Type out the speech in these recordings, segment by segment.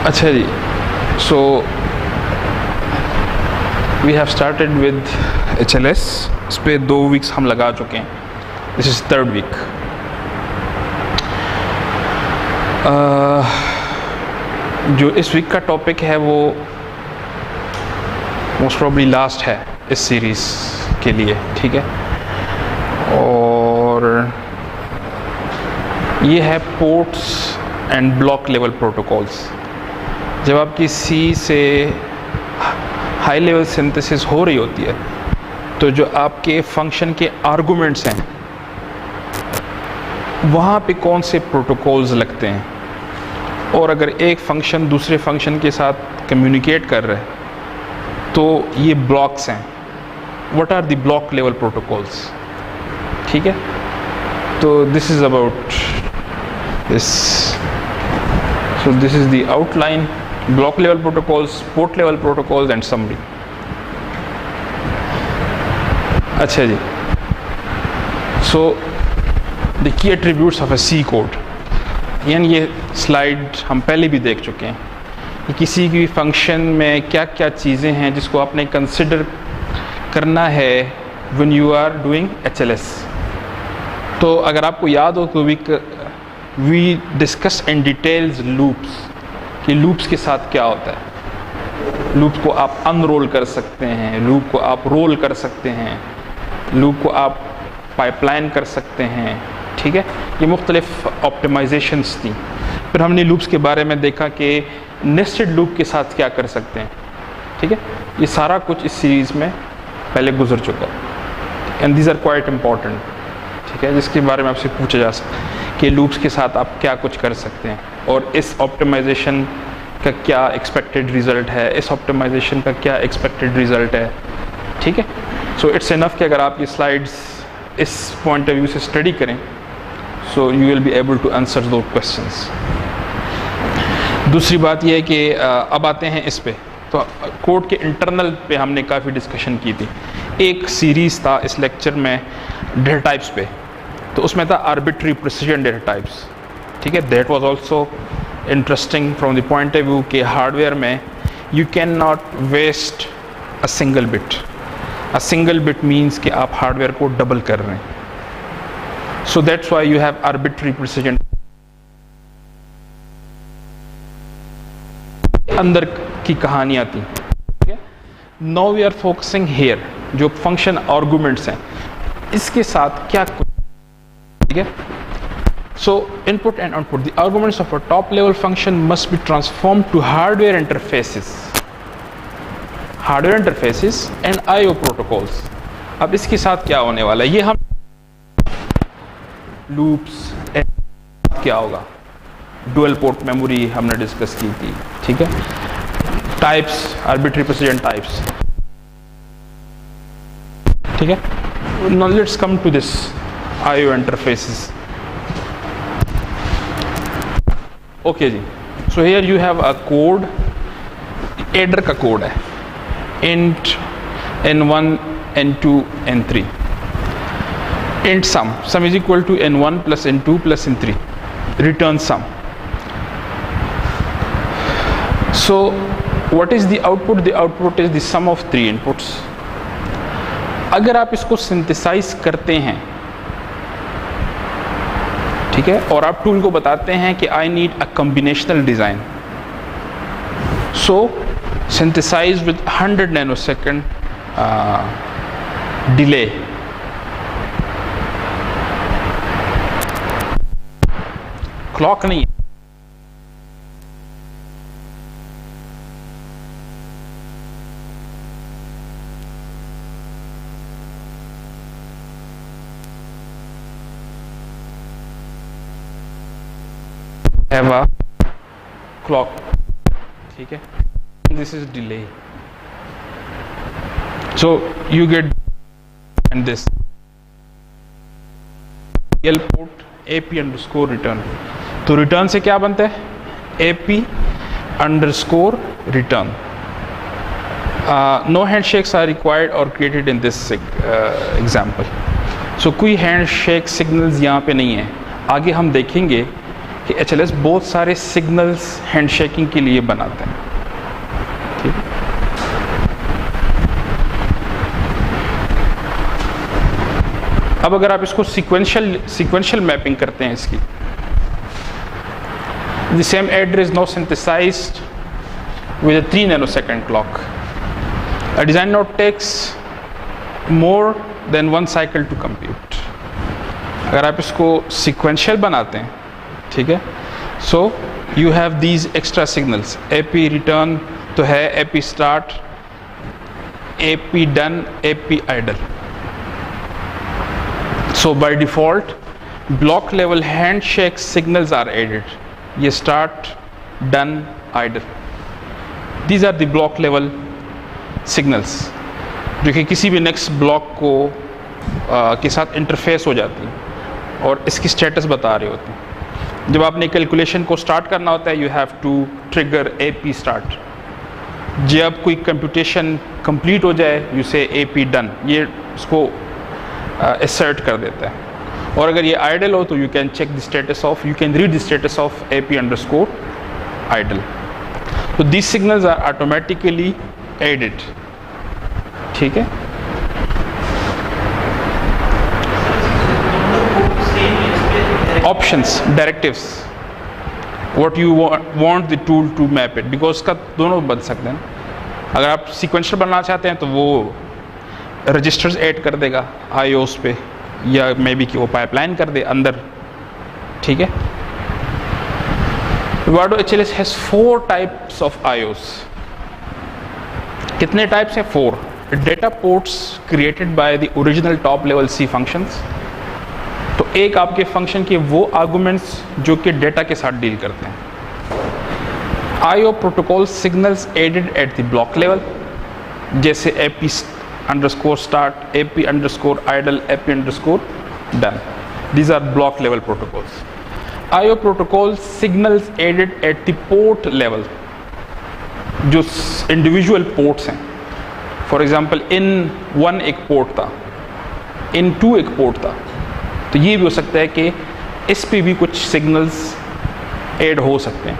अच्छा जी, so we have started with HLS। इस पर 2 वीक्स हम लगा चुके हैं, दिस इज़ 3rd वीक। जो इस वीक का टॉपिक है वो मोस्ट प्रॉब्ली लास्ट है इस सीरीज़ के लिए, ठीक है। और ये है ports and block level protocols. जब आपकी सी से हाई लेवल सिंथेसिस हो रही होती है तो जो आपके फंक्शन के आर्गुमेंट्स हैं वहाँ पे कौन से प्रोटोकॉल्स लगते हैं, और अगर एक फंक्शन दूसरे फंक्शन के साथ कम्युनिकेट कर रहा है तो ये ब्लॉक्स हैं। What are the block level protocols, ठीक है। तो this is about this, so this is the outline, block level protocols, port level protocols and summary। अच्छा जी, so the key attributes of a C code, यानी ये slide हम पहले भी देख चुके हैं कि किसी भी फंक्शन में क्या क्या चीज़ें हैं जिसको आपने कंसिडर करना है when you are doing HLS। तो अगर आपको याद हो तो we discuss in details loops, कि लूप्स के साथ क्या होता है। लूप को आप अनरोल कर सकते हैं, लूप को आप रोल कर सकते हैं, लूप को आप पाइपलाइन कर सकते हैं, ठीक है। ये मुख्तलिफ ऑप्टिमाइजेशंस थी। फिर हमने लूप्स के बारे में देखा कि नेस्टेड लूप के साथ क्या कर सकते हैं, ठीक है। ये सारा कुछ इस सीरीज़ में पहले गुजर चुका है and these are quite important, ठीक है, जिसके बारे में आपसे पूछा जा सकता है कि लूप्स के साथ आप क्या कुछ कर सकते हैं और इस ऑप्टिमाइजेशन का क्या एक्सपेक्टेड रिज़ल्ट है, इस ऑप्टिमाइजेशन का क्या एक्सपेक्टेड रिज़ल्ट है, ठीक है। सो इट्स इनफ कि अगर आप ये स्लाइड्स इस पॉइंट ऑफ व्यू से स्टडी करें so you will be able to answer दो क्वेश्चंस। दूसरी बात यह है कि अब आते हैं इस पे, तो कोड के इंटरनल पे हमने काफ़ी डिस्कशन की थी। एक सीरीज़ था इस लेक्चर में डेटा टाइप्स पे, तो उसमें था आर्बिट्री प्रिसिजन डेटा टाइप्स, ठीक है। That was also interesting from the point of view कि हार्डवेयर में you can not waste a single bit. A single bit means कि आप हार्डवेयर को डबल कर रहे हैं। So that's why you have arbitrary precision. अंदर की कहानियाँ थी, ठीक है। Now we are focusing here, जो फंक्शन आर्गुमेंट्स हैं इसके साथ क्या, ठीक है। So input and output, the arguments of a top level function must be transformed to hardware interfaces and I/O protocols। अब इसके साथ क्या होने वाला है, ये हम लूप्स क्या होगा, डुअल पोर्ट मेमोरी हमने डिस्कस की थी, ठीक है। टाइप्स, आर्बिट्री प्रिसिजन टाइप्स, ठीक है। Now let's come to this I/O interfaces। Okay जी, so here you have a code, adder का कोड है, int n1 n2 n3, int sum is equal to n1 plus n2 plus n3, return sum. So what is the output, the output is the sum of 3 inputs. अगर आप इसको synthesise करते हैं, ठीक है, और आप टूल को बताते हैं कि I need a combinational design, so synthesize with 100 nanosecond delay. Clock नहीं, have a clock, ठीक है। This is delay, so you get and this L port AP underscore return। तो रिटर्न से क्या बनता है, AP underscore return। No handshakes are required or created in this example। So कोई handshake signals यहाँ पे नहीं है। आगे हम देखेंगे कि HLS बहुत सारे सिग्नल्स हैंडशेकिंग के लिए बनाते हैं, ठीक है। अब अगर आप इसको सीक्वेंशियल मैपिंग करते हैं इसकी, the same adder is now synthesized with a 3 nanosecond clock. A design node takes more than 1 cycle to compute. अगर आप इसको sequential बनाते हैं, ठीक है, so you have these extra signals. AP return तो है, AP start, AP done, AP idle. So by default, block level handshake signals are added. ये start, done, idle. These are the block level signals जो कि किसी भी next block को के साथ इंटरफेस हो जाती हैं और इसकी स्टेटस बता रहे होते हैं। जब आपने कैलकुलेशन को स्टार्ट करना होता है, you have to trigger AP start. जब कोई कंप्यूटेशन कंप्लीट हो जाए, यू से AP डन, ये उसको असर्ट कर देता है। और अगर ये आइडल हो तो you can check the status of, you can read the status of AP underscore idle. तो these signals are automatically added, ठीक है। Options, directives, what you want the tool to map it, because उसका दोनों बन सकते हैं। अगर आप सीक्वेंशियल बनना चाहते हैं तो वो रजिस्टर्स ऐड कर देगा IOs पे, या मे बी कि वो पाइपलाइन कर दे अंदर, ठीक है। Vivado HLS has 4 types of IOs. कितने टाइप्स हैं? 4. Data ports created by the original top level C functions. तो एक आपके फंक्शन के वो आर्गुमेंट्स जो कि डेटा के साथ डील करते हैं। IO protocol signals added at the block level, जैसे AP underscore start, AP underscore idle, AP underscore done. These are block level protocols. IO protocol signals added at the port level, जो individual ports हैं। For example, in 1 एक port था, in 2 एक port था, तो ये भी हो सकता है कि इस पे भी कुछ सिग्नल्स ऐड हो सकते हैं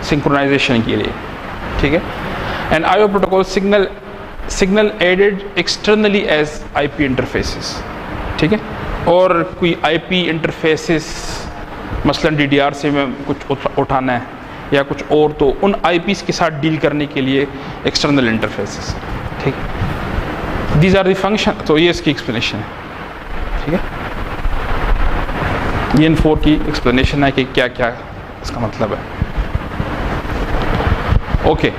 सिंक्रोनाइजेशन के लिए, ठीक है। And IO protocol signal added externally as IP interfaces, ठीक है। और कोई IP इंटरफेसेस मसलन DDR से में कुछ उठाना है या कुछ और, तो उन IPs के साथ डील करने के लिए एक्सटर्नल इंटरफेसेस, ठीक है। These are the function. तो ये इसकी एक्सप्लेनेशन है, ठीक है। ये इन 4 की एक्सप्लेनेशन है कि क्या क्या इसका मतलब है। ओके,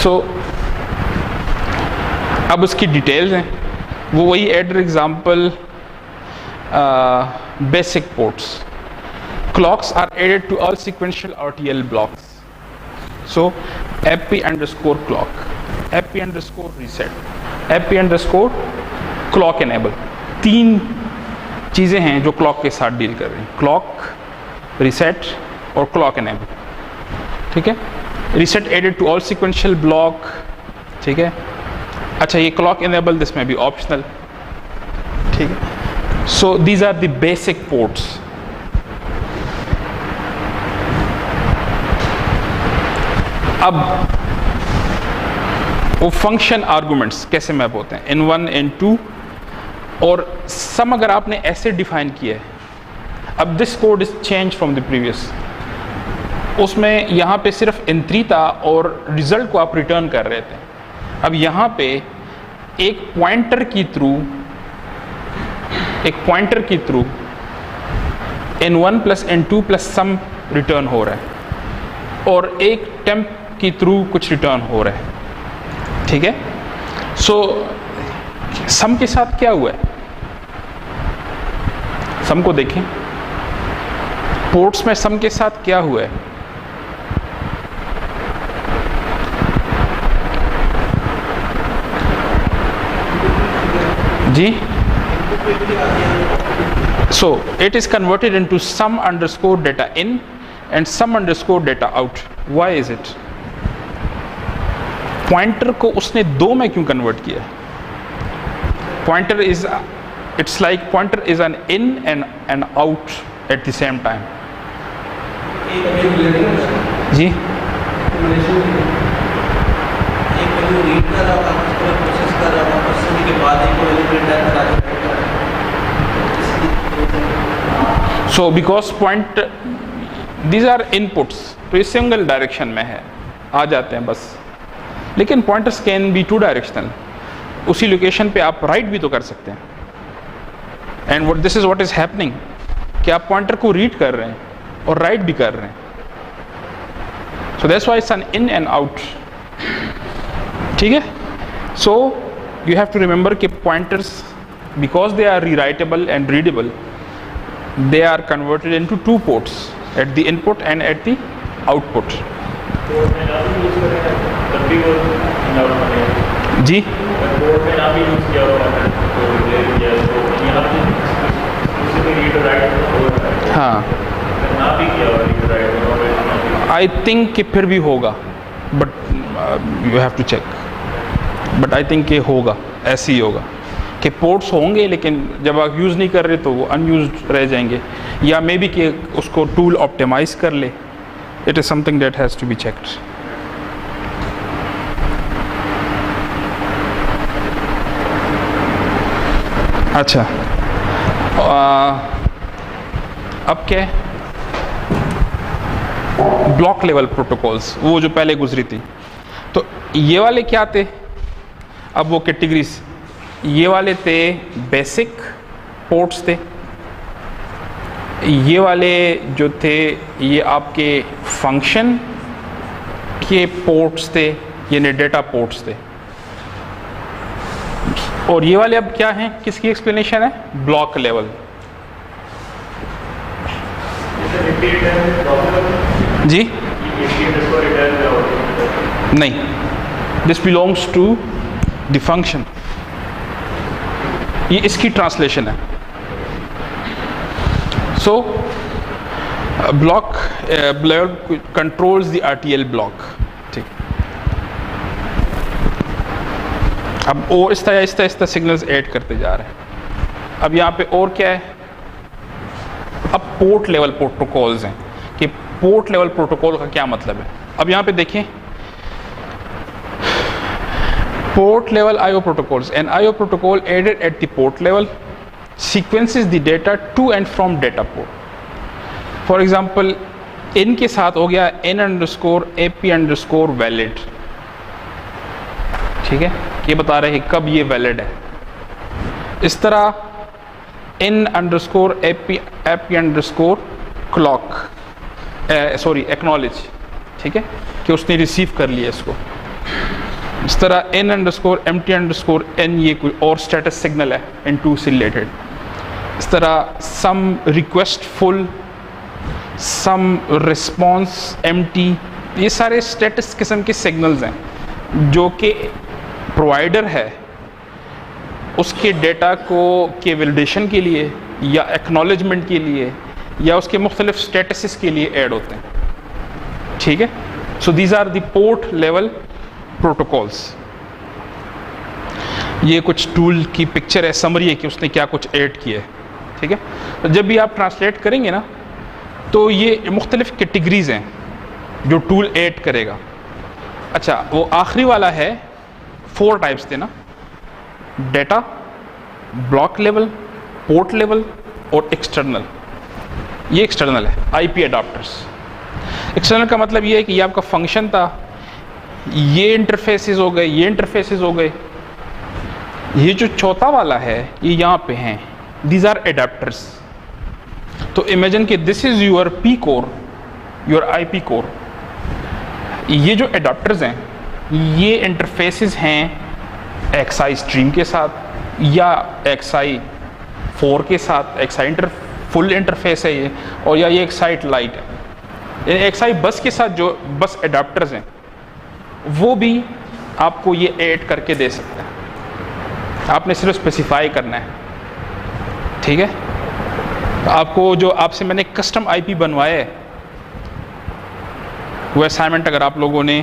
सो अब उसकी डिटेल्स हैं, वो वही adder example, basic ports. Clocks are added to all sequential RTL blocks. So AP underscore clock, AP underscore reset, AP underscore clock enable. 3 चीज़ें हैं जो क्लॉक के साथ डील कर रही हैं, क्लॉक, रीसेट और क्लॉक एनेबल, ठीक है। Reset added to all sequential block, ठीक है। अच्छा, ये क्लॉक एनेबल दिस में भी ऑप्शनल, ठीक है। So these are the basic ports. अब वो फंक्शन आर्गुमेंट्स कैसे मैप होते हैं, N1, N2 और सम अगर आपने ऐसे डिफाइन किया है। अब this code is change from the previous, उसमें यहाँ पे सिर्फ N3 था और रिजल्ट को आप रिटर्न कर रहे थे। अब यहाँ पे एक पॉइंटर की through N1 plus N2 plus sum return हो रहा है और एक टेम्प की थ्रू कुछ रिटर्न हो रहा है, ठीक है। सो सम के साथ क्या हुआ है, सम को देखें, पोर्ट्स में सम के साथ क्या हुआ है। जी, so it is converted into sum underscore data in and sum underscore data out. Why is it? Pointer को उसने 2 में क्यों कन्वर्ट किया? Pointer is, it's like pointer is an in and an out at the same time. जी so because point these are inputs, तो ये single direction में है, आ जाते हैं बस। लेकिन pointers can be two directional, उसी लोकेशन पे आप राइट भी तो कर सकते हैं। And what this is what is happening कि आप पॉइंटर को रीड कर रहे हैं और राइट भी कर रहे हैं। So that's why it's an in and out. ठीक है, so you have to remember कि pointers because they are rewritable and readable, they are converted into two ports, at the input and at the output. जी हाँ, I think कि फिर भी होगा, but you have to check, but I think कि होगा, ऐसे ही होगा कि पोर्ट्स होंगे लेकिन जब आप यूज़ नहीं कर रहे तो वो अनयूज्ड रह जाएंगे, या मे बी कि उसको टूल ऑप्टिमाइज कर ले। It is something that has to be checked. अच्छा, अब क्या है, ब्लॉक लेवल प्रोटोकॉल्स, वो जो पहले गुजरी थी, तो ये वाले क्या थे, अब वो कैटेगरीज, ये वाले थे बेसिक पोर्ट्स थे, ये वाले जो थे ये आपके फंक्शन के पोर्ट्स थे, यानी डेटा पोर्ट्स थे, और ये वाले अब क्या हैं, किसकी एक्सप्लेनेशन है, ब्लॉक लेवल। जी नहीं, this belongs to the function, ये इसकी ट्रांसलेशन है। So block level controls the RTL block. ठीक, अब और इस तरह सिग्नल्स ऐड करते जा रहे हैं। अब यहाँ पे और क्या है, अब पोर्ट लेवल प्रोटोकॉल्स हैं कि पोर्ट लेवल प्रोटोकॉल का क्या मतलब है। अब यहाँ पे देखें, port level IO protocols, an IO protocol added at the port level sequences the data to and from data port. For example, in के साथ हो गया n_ap_valid, ठीक है, ये बता रहे हैं कब ये वैलिड है। इस तरह n_ap_clock एक्नॉलेज, ठीक है, कि उसने रिसीव कर लिया इसको। इस तरह n_mt_n ये कोई और स्टेटस सिग्नल है n2 से रिलेटेड। इस तरह some request full, some response empty, ये सारे स्टेटस किस्म के सिग्नल्स हैं जो कि प्रोवाइडर है उसके डेटा को के वैलिडेशन के लिए या एक्नॉलेजमेंट के लिए या उसके मुख्तलिफ स्टेटसेस के लिए ऐड होते हैं। ठीक है, so these are the port level protocols. ये कुछ टूल की पिक्चर है, समरी है कि उसने क्या कुछ ऐड किया है। ठीक है, तो जब भी आप ट्रांसलेट करेंगे ना तो ये मुख्तलिफ कैटेगरीज हैं जो टूल ऐड करेगा। अच्छा, वो आखिरी वाला है, 4 टाइप्स थे ना, data, block level, port level और एक्सटर्नल। ये एक्सटर्नल है, आईपी अडाप्टर्स। एक्सटर्नल का मतलब ये है कि ये आपका फंक्शन था, ये इंटरफेसेस हो गए, ये इंटरफेसेस हो गए। ये जो चौथा वाला है ये यहाँ पे हैं, दीज आर एडाप्टर्स। तो इमेजिन कि this is your P core, your IP core. ये जो एडाप्टर्स हैं ये इंटरफेसेस हैं एक्सआई स्ट्रीम के साथ या एक्सआई 4 के साथ। एक्सआई फुल इंटरफेस है ये, और या ये एक्सआई लाइट है। एक्सआई बस के साथ जो बस एडाप्टर्स हैं वो भी आपको ये ऐड करके दे सकते हैं, आपने सिर्फ स्पेसिफाई करना है। ठीक है, तो आपको जो आपसे मैंने कस्टम आईपी बनवाया है वो असाइनमेंट अगर आप लोगों ने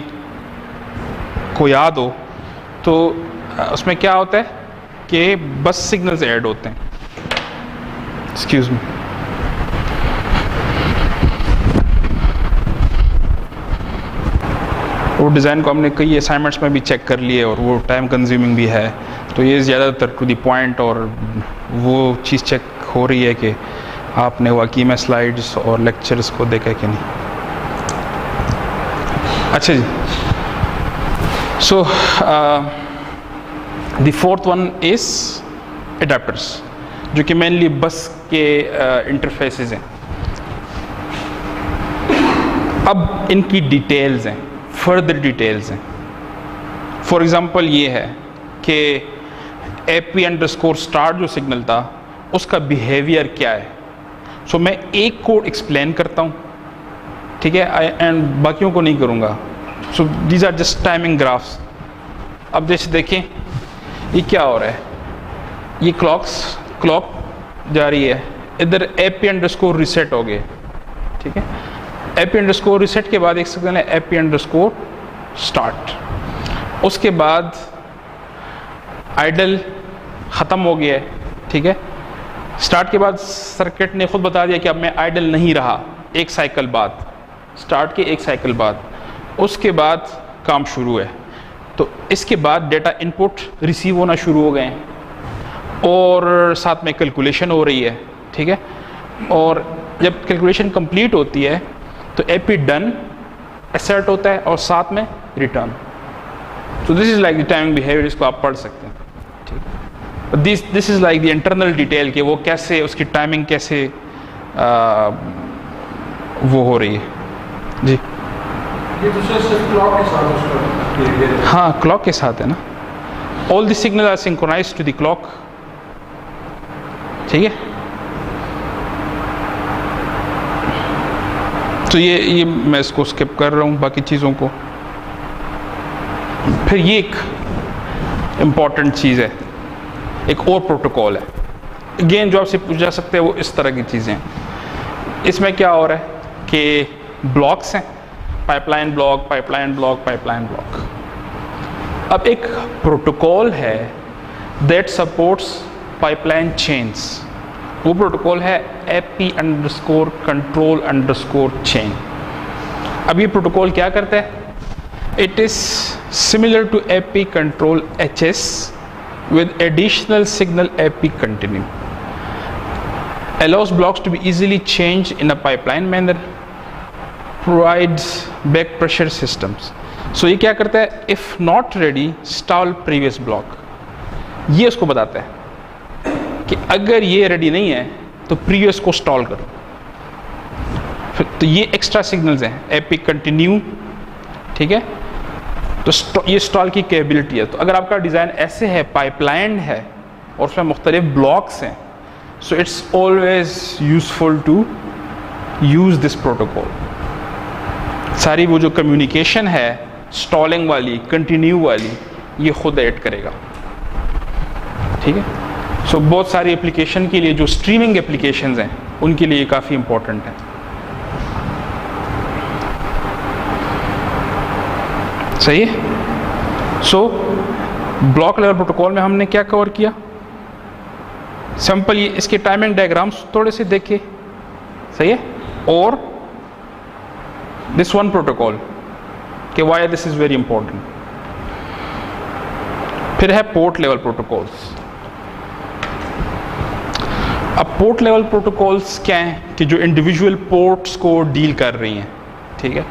को याद हो तो उसमें क्या होता है कि बस सिग्नल्स ऐड होते हैं। एक्सक्यूज मी, वो डिज़ाइन को हमने कई असाइनमेंट्स में भी चेक कर लिए और वो टाइम कंज्यूमिंग भी है, तो ये ज़्यादातर टू द पॉइंट और वो चीज़ चेक हो रही है कि आपने वाकई में स्लाइड्स और लेक्चर्स को देखा कि नहीं। अच्छा जी, so the fourth one is adapters, जो कि मेनली बस के इंटरफेसेस हैं। अब इनकी डिटेल्स हैं, फर्दर डिटेल्स हैं। फॉर एग्ज़ाम्पल ये है कि AP_start जो सिग्नल था उसका बिहेवियर क्या है। सो मैं एक कोड एक्सप्लेन करता हूँ, ठीक है, एंड बाकियों को नहीं करूँगा। So these are just timing graphs. अब जैसे देखें ये क्या हो रहा है, ये क्लॉक जा रही है, इधर AP_reset हो गए, ठीक है। AP_reset के बाद एक सिग्नल है AP_start, उसके बाद आइडल ख़त्म हो गया है, ठीक है। स्टार्ट के बाद सर्किट ने खुद बता दिया कि अब मैं आइडल नहीं रहा, एक साइकिल बाद, स्टार्ट के एक साइकिल बाद, उसके बाद काम शुरू है। तो इसके बाद डेटा इनपुट रिसीव होना शुरू हो गए हैं और साथ में कैलकुलेशन हो रही है, ठीक है। और जब कैलकुलेशन कंप्लीट होती है तो AP डन असर्ट होता है और साथ में रिटर्न। तो this is like the timing behaviour, इसको आप पढ़ सकते हैं, ठीक। This is like the internal detail कि वो कैसे, उसकी टाइमिंग कैसे वो हो रही है जी। ये तो सिर्फ क्लॉक के साथ उसका, हाँ क्लॉक के साथ है ना, all the signal are synchronized to the clock, ठीक है। तो ये मैं इसको स्किप कर रहा हूँ बाकी चीज़ों को। फिर ये एक इम्पॉर्टेंट चीज़ है, एक और प्रोटोकॉल है, अगेन जो आपसे पूछा सकते हैं वो इस तरह की चीज़ें हैं। इसमें क्या हो रहा है कि ब्लॉक्स हैं, pipeline block, pipeline block, pipeline block. अब एक प्रोटोकॉल है दैट सपोर्ट्स पाइपलाइन चेन्स, वो प्रोटोकॉल है AP_control_chain। अब ये प्रोटोकॉल क्या करता है, it is similar to AP_control_HS with additional signal AP_continue, allows blocks to be easily changed in a pipeline manner, provides back pressure systems। So ये क्या करता है, if not ready stall previous block, ये उसको बताता है कि अगर ये रेडी नहीं है तो प्रीवियस को स्टॉल करो। तो ये एक्स्ट्रा सिग्नल्स हैं AP_continue, ठीक है। तो ये स्टॉल की कैपेबिलिटी है। तो अगर आपका डिज़ाइन ऐसे है, पाइपलाइन है और उसमें मुख्तलिफ ब्लॉक्स हैं, so it's always useful to use this protocol. सारी वो जो कम्युनिकेशन है स्टॉलिंग वाली, कंटिन्यू वाली, ये खुद ऐड करेगा, ठीक है। सो बहुत सारी एप्लीकेशन के लिए, जो स्ट्रीमिंग एप्लीकेशंस हैं उनके लिए काफ़ी इम्पोर्टेंट है, सही है। सो ब्लॉक लेवल प्रोटोकॉल में हमने क्या कवर किया, सिंपल ये इसके टाइमिंग डायग्राम्स थोड़े से देखे, सही है। और दिस वन प्रोटोकॉल कि why this is very important. फिर है पोर्ट लेवल प्रोटोकॉल्स। अब पोर्ट लेवल प्रोटोकॉल्स क्या हैं कि जो इंडिविजुअल पोर्ट्स को डील कर रही हैं, ठीक है।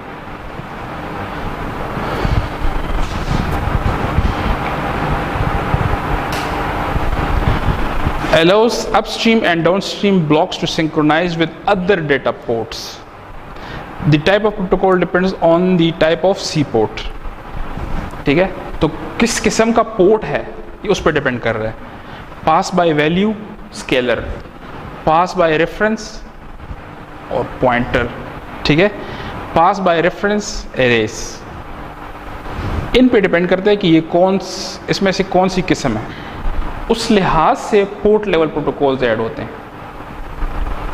allows upstream and downstream blocks to synchronize with other data ports. The type of protocol depends on the type of C port, ठीक है। तो किस किस्म का पोर्ट है ये उस पर डिपेंड कर रहा है। Pass by value scalar, pass by reference और पॉइंटर, ठीक है। पास बाय रेफरेंस एरेस, इन पे डिपेंड करता है कि ये इसमें से कौन सी किस्म है, उस लिहाज से पोर्ट लेवल प्रोटोकॉल्स ऐड होते हैं,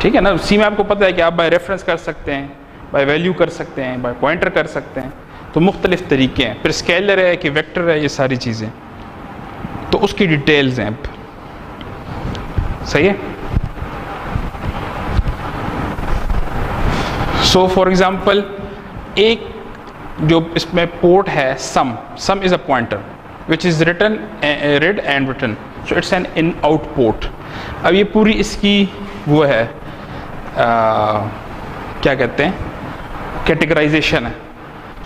ठीक है ना। सी में आपको पता है कि आप बाय रेफरेंस कर सकते हैं, बाय वैल्यू कर सकते हैं, बाय पॉइंटर कर सकते हैं, तो मुख्तलिफ तरीके हैं। फिर स्केलर है कि वेक्टर है, ये सारी चीज़ें, तो उसकी डिटेल्स हैं, सही है। सो फॉर एग्ज़ाम्पल एक जो इसमें पोर्ट है sum is a pointer which is written read and written, so it's an in out port. अब ये पूरी इसकी वो है क्या कहते हैं कैटेगराइजेशन है.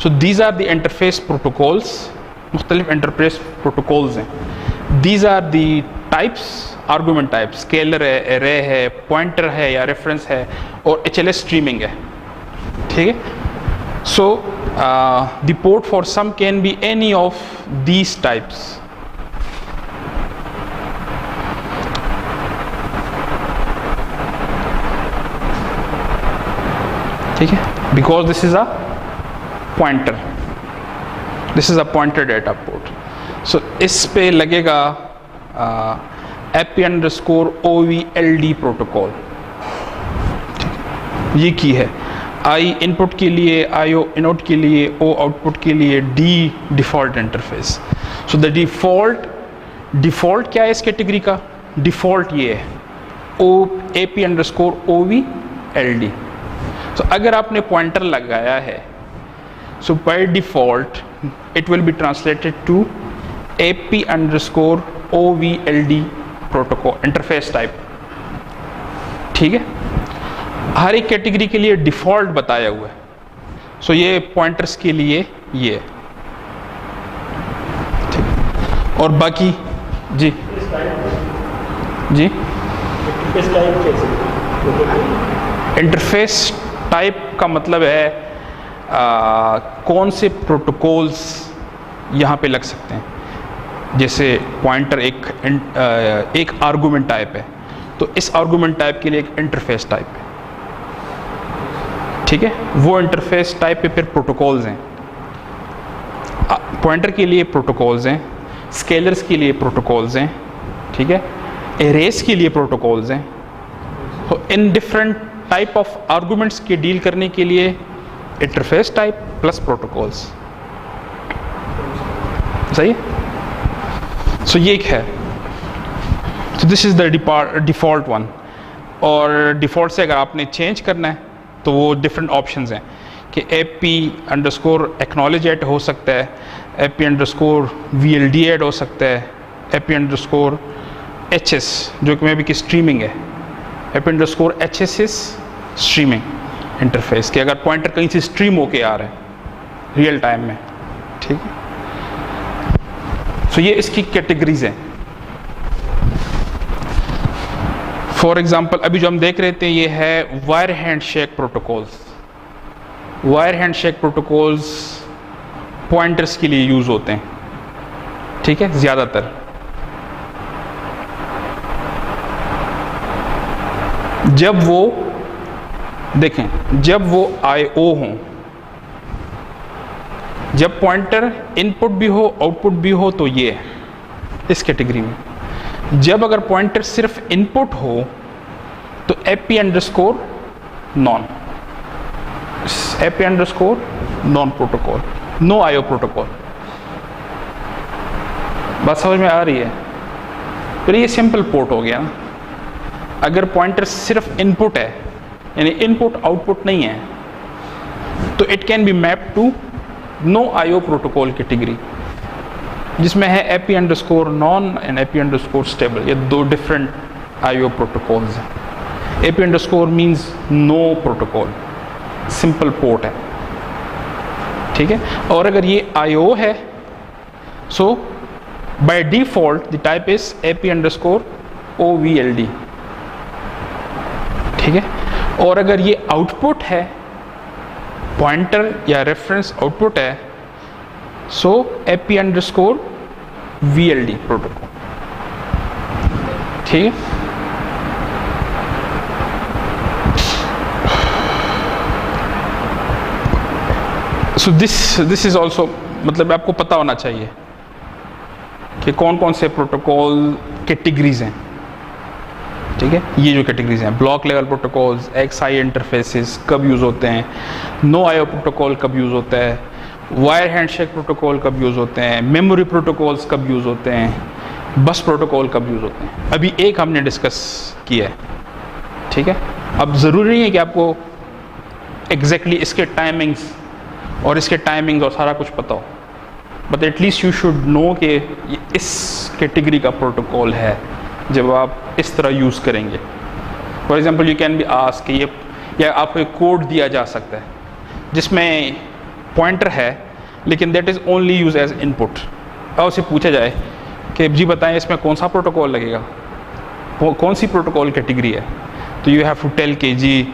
So these are the interface protocols, मुख्तलिफ इंटरफेस प्रोटोकॉल्स हैं. These are the types, argument type, scalar है, एरे है, पॉइंटर है या रेफरेंस है, और HLS स्ट्रीमिंग है. ठीक है. So the port for sum can be any of these types. ठीक है. Because this is a pointer, this is a pointer data port. So इस पे लगेगा AP_OVLD प्रोटोकॉल. ये की है I इनपुट के लिए, IO इनपुट के लिए, O आउटपुट के लिए, D default interface. So the default क्या है इस कैटेगरी का? डिफ़ॉल्ट ये है AP_OVLD. तो अगर आपने पॉइंटर लगाया है, so by default it will be translated to AP_OVLD protocol interface type. ठीक है. हर एक कैटेगरी के लिए डिफ़ॉल्ट बताया हुआ है. सो ये पॉइंटर्स के लिए ये ठीक. और बाकी जी जी इंटरफेस टाइप का मतलब है कौन से प्रोटोकॉल्स यहाँ पे लग सकते हैं. जैसे पॉइंटर एक आर्गूमेंट टाइप है, तो इस आर्गूमेंट टाइप के लिए एक इंटरफेस टाइप है. ठीक है. वो इंटरफेस टाइप पे फिर प्रोटोकॉल्स हैं. पॉइंटर के लिए प्रोटोकॉल्स हैं, स्केलर्स के लिए प्रोटोकॉल्स हैं. ठीक है. एरेस के लिए प्रोटोकॉल्स हैं. तो in different type of arguments के डील करने के लिए इंटरफेस टाइप प्लस प्रोटोकॉल्स. सही है. सो ये एक है. So this is the default one. और डिफ़ॉल्ट से अगर आपने चेंज करना है तो वो डिफरेंट ऑप्शंस हैं कि AP_acknowledge ऐड हो सकता है, AP_VLD ऐड हो सकता है, AP_HS जो कि मैं भी की स्ट्रीमिंग है, AP_HSS स्ट्रीमिंग इंटरफेस कि अगर पॉइंटर कहीं से स्ट्रीम होके आ रहा है रियल टाइम में. ठीक है. सो ये इसकी कैटेगरीज हैं. फॉर एग्जाम्पल अभी जो हम देख रहे थे ये है wire handshake protocols. Wire handshake protocols pointers के लिए यूज होते हैं. ठीक है. ज़्यादातर जब वो देखें, जब वो IO हों, जब पॉइंटर इनपुट भी हो आउटपुट भी हो, तो ये है इस कैटेगरी में. जब अगर पॉइंटर सिर्फ इनपुट हो तो AP_non protocol, no IO protocol. बात समझ में आ रही है? फिर ये सिंपल पोर्ट हो गया ना. अगर पॉइंटर सिर्फ इनपुट है, यानी इनपुट आउटपुट नहीं है, तो it can be map to no IO protocol category, जिसमें है AP_non एंड AP_stable. ये दो डिफरेंट IO प्रोटोकॉल्स हैं. AP_ means no protocol, simple port है. ठीक है. और अगर ये IO है, so by default the type is AP_OVLD. ठीक है. और अगर ये आउटपुट है, पॉइंटर या रेफरेंस आउटपुट है, सो AP_VLD प्रोटोकॉल. ठीक है. सो दिस इज ऑल्सो, मतलब आपको पता होना चाहिए कि कौन कौन से प्रोटोकॉल कैटेगरीज हैं. ठीक है. ये जो कैटेगरीज हैं, block level protocols, XI interfaces कब यूज़ होते हैं, नो IO प्रोटोकॉल कब यूज़ होता है, वायर हैंडशेक प्रोटोकॉल कब यूज़ होते हैं, मेमोरी प्रोटोकॉल्स कब यूज़ होते हैं, बस प्रोटोकॉल कब यूज़ होते हैं. अभी एक हमने डिस्कस किया है. ठीक है. अब ज़रूरी नहीं है कि आपको एग्जैक्टली इसके टाइमिंग्स और इसके टाइमिंग्स और सारा कुछ पता हो, but at least you should know कि ये इस कैटेगरी का प्रोटोकॉल है जब आप इस तरह यूज़ करेंगे। For example you can be asked कि ये, या आपको एक कोड दिया जा सकता है जिसमें पॉइंटर है लेकिन that is only use as input, और उससे पूछा जाए कि जी बताएं इसमें कौन सा प्रोटोकॉल लगेगा, कौन सी प्रोटोकॉल कैटेगरी है, तो यू हैव टू टेल के जी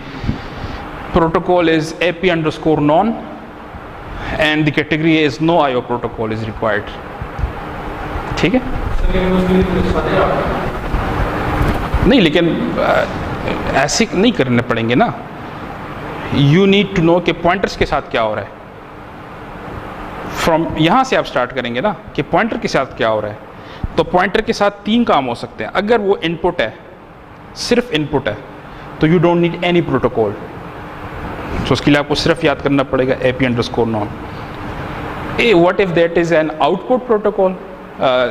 protocol is AP_non and the category is no IO protocol is required। ठीक है, नहीं लेकिन ऐसे नहीं करने पड़ेंगे ना। यू नीड टू नो कि पॉइंटर्स के साथ क्या हो रहा है। फ्रॉम यहाँ से आप स्टार्ट करेंगे ना कि पॉइंटर के साथ क्या हो रहा है, तो पॉइंटर के साथ 3 काम हो सकते हैं। अगर वो इनपुट है, सिर्फ इनपुट है, तो you don't need any protocol. तो उसके लिए आपको सिर्फ याद करना पड़ेगा AP_non। What if that is an output protocol?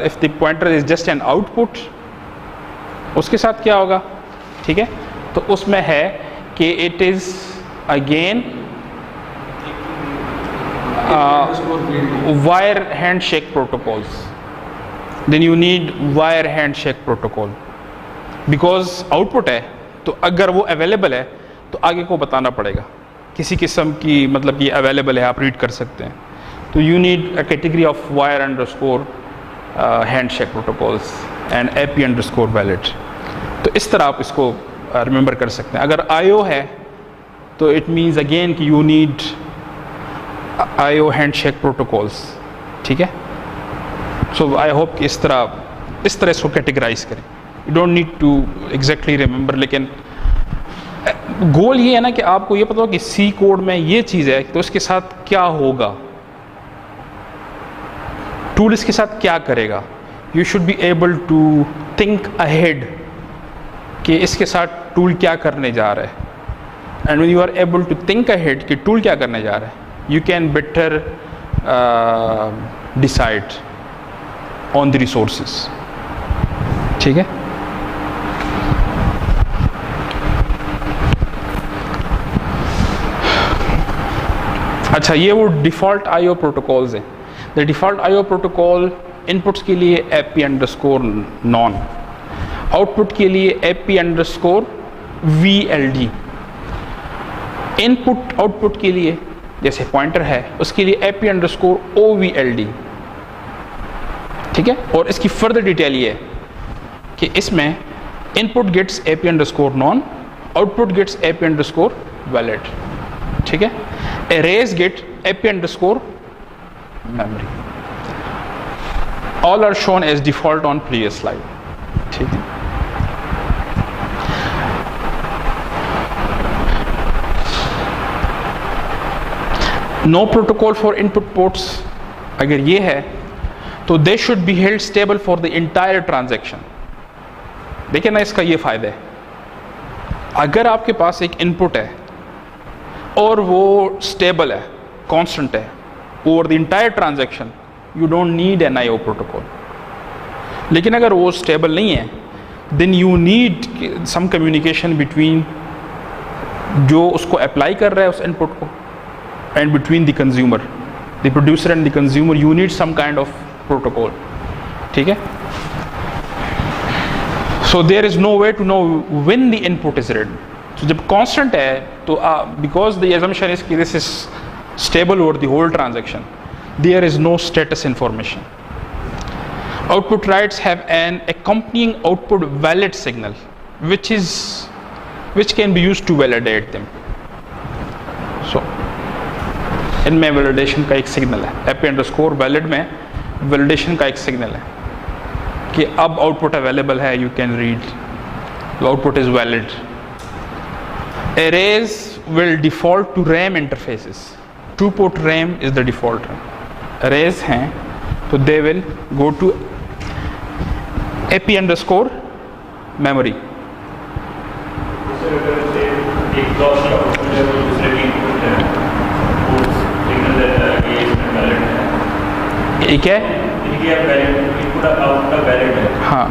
If the pointer is just an output, उसके साथ क्या होगा? ठीक है, तो उसमें है कि it is again wire handshake protocols. Then you need wire handshake protocol because output है, तो अगर वो available है तो आगे को बताना पड़ेगा किसी किस्म की, मतलब ये अवेलेबल है, आप रीड कर सकते हैं। तो you need a category of wire_handshake protocols and AP_valid। तो इस तरह आप इसको रिमेंबर कर सकते हैं। अगर IO है तो इट मीन्स अगेन कि you need IO handshake protocols. ठीक है, सो आई होप कि इस तरह इसको कैटेगराइज करें। You don't need to exactly remember, लेकिन गोल ये है ना कि आपको ये पता हो कि सी कोड में ये चीज़ है तो इसके साथ क्या होगा, टूल इसके साथ क्या करेगा। You should be able to think ahead कि इसके साथ टूल क्या करने जा रहा है। And when you are able to think ahead कि टूल क्या करने जा रहा है, you can better decide on the resources. ठीक है, अच्छा ये वो डिफ़ॉल्ट IO प्रोटोकॉल्स हैं। The default IO protocol inputs के लिए AP_non, आउटपुट के लिए AP_VLD, इनपुट आउटपुट के लिए जैसे पॉइंटर है उसके लिए AP_OVLD। ठीक है, और इसकी फर्दर डिटेल ये है कि इसमें input gates AP_non, output gets AP_valid। ठीक है, arrays get AP_memory। all are shown as default on previous slide। ठीक है, no protocol for input ports अगर ये है तो they should be held stable for the entire transaction। देखिए ना, इसका ये फायदा है, अगर आपके पास एक इनपुट है और वो स्टेबल है, कांस्टेंट है over the entire transaction, you don't need an IO protocol. लेकिन अगर वो स्टेबल नहीं है, then you need some communication between जो उसको अप्लाई कर रहा है उस इनपुट को and between the consumer, the producer and the consumer. You need some kind of protocol. ठीक है, so there is no way to know when the input is read. तो जब कांस्टेंट है तो बिकॉज द assumption is कि this is stable over the whole transaction, there is no status information। Output writes have an accompanying output valid signal which can be used to validate them। So इनमें validation का एक signal है, AP_valid में validation का एक signal है कि अब आउटपुट अवेलेबल है, you can read, output is valid. Arrays will default to RAM interfaces। 2-port RAM is the default RAM। Arrays हैं तो they will go to AP_memory। एक है, हाँ,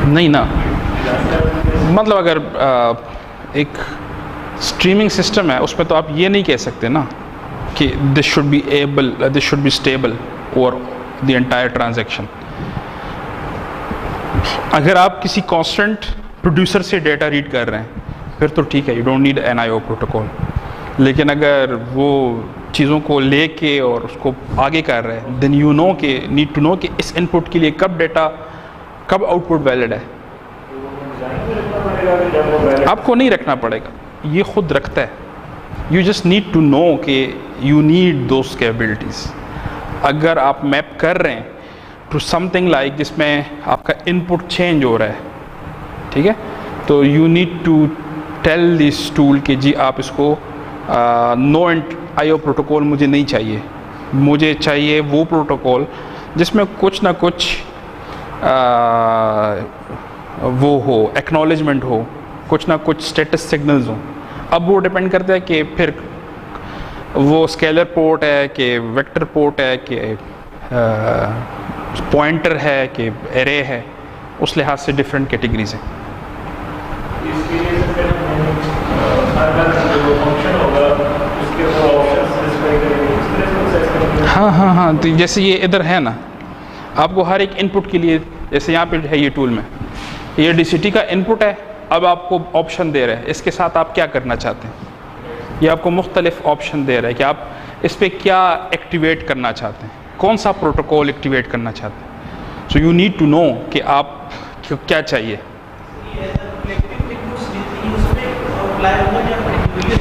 नहीं ना, मतलब अगर एक स्ट्रीमिंग सिस्टम है, उसमें तो आप ये नहीं कह सकते ना कि this should be stable over the entire transaction. अगर आप किसी कांस्टेंट प्रोड्यूसर से डेटा रीड कर रहे हैं फिर तो ठीक है, you don't need NIO protocol. लेकिन अगर वो चीज़ों को लेके और उसको आगे कर रहे हैं, देन यू नो कि नीड टू नो कि इस इनपुट के लिए कब आउटपुट वैलिड है। आपको नहीं रखना पड़ेगा, ये खुद रखता है। You just need to know कि यू नीड दोस कैपेबिलिटीज़। अगर आप मैप कर रहे हैं टू समथिंग लाइक जिसमें आपका इनपुट चेंज हो रहा है, ठीक है, तो you need to tell this tool कि जी आप इसको नो IO प्रोटोकॉल मुझे नहीं चाहिए, मुझे चाहिए वो प्रोटोकॉल जिसमें कुछ ना कुछ वो हो, एक्नॉलेजमेंट हो, कुछ ना कुछ स्टेटस सिग्नल्स हो। अब वो डिपेंड करता है कि फिर वो स्केलर पोर्ट है कि वेक्टर पोर्ट है कि पॉइंटर है कि एरे है, उस लिहाज से डिफरेंट कैटेगरीज हैं। इसके लिए फिर जो फंक्शन होगा उसके ऊपर ऑप्शन स्पेसिफाई करेंगे, इस तरह से प्रोसेस करेंगे। हाँ, तो जैसे ये इधर है ना, आपको हर एक इनपुट के लिए, जैसे यहाँ पे है ये टूल में, ये DCT का इनपुट है। अब आपको ऑप्शन दे रहा है, इसके साथ आप क्या करना चाहते हैं। ये आपको मुख्तलिफ ऑप्शन दे रहा है कि आप इस पर क्या एक्टिवेट करना चाहते हैं, कौन सा प्रोटोकॉल एक्टिवेट करना चाहते हैं। So you need to know कि आप क्या चाहिए।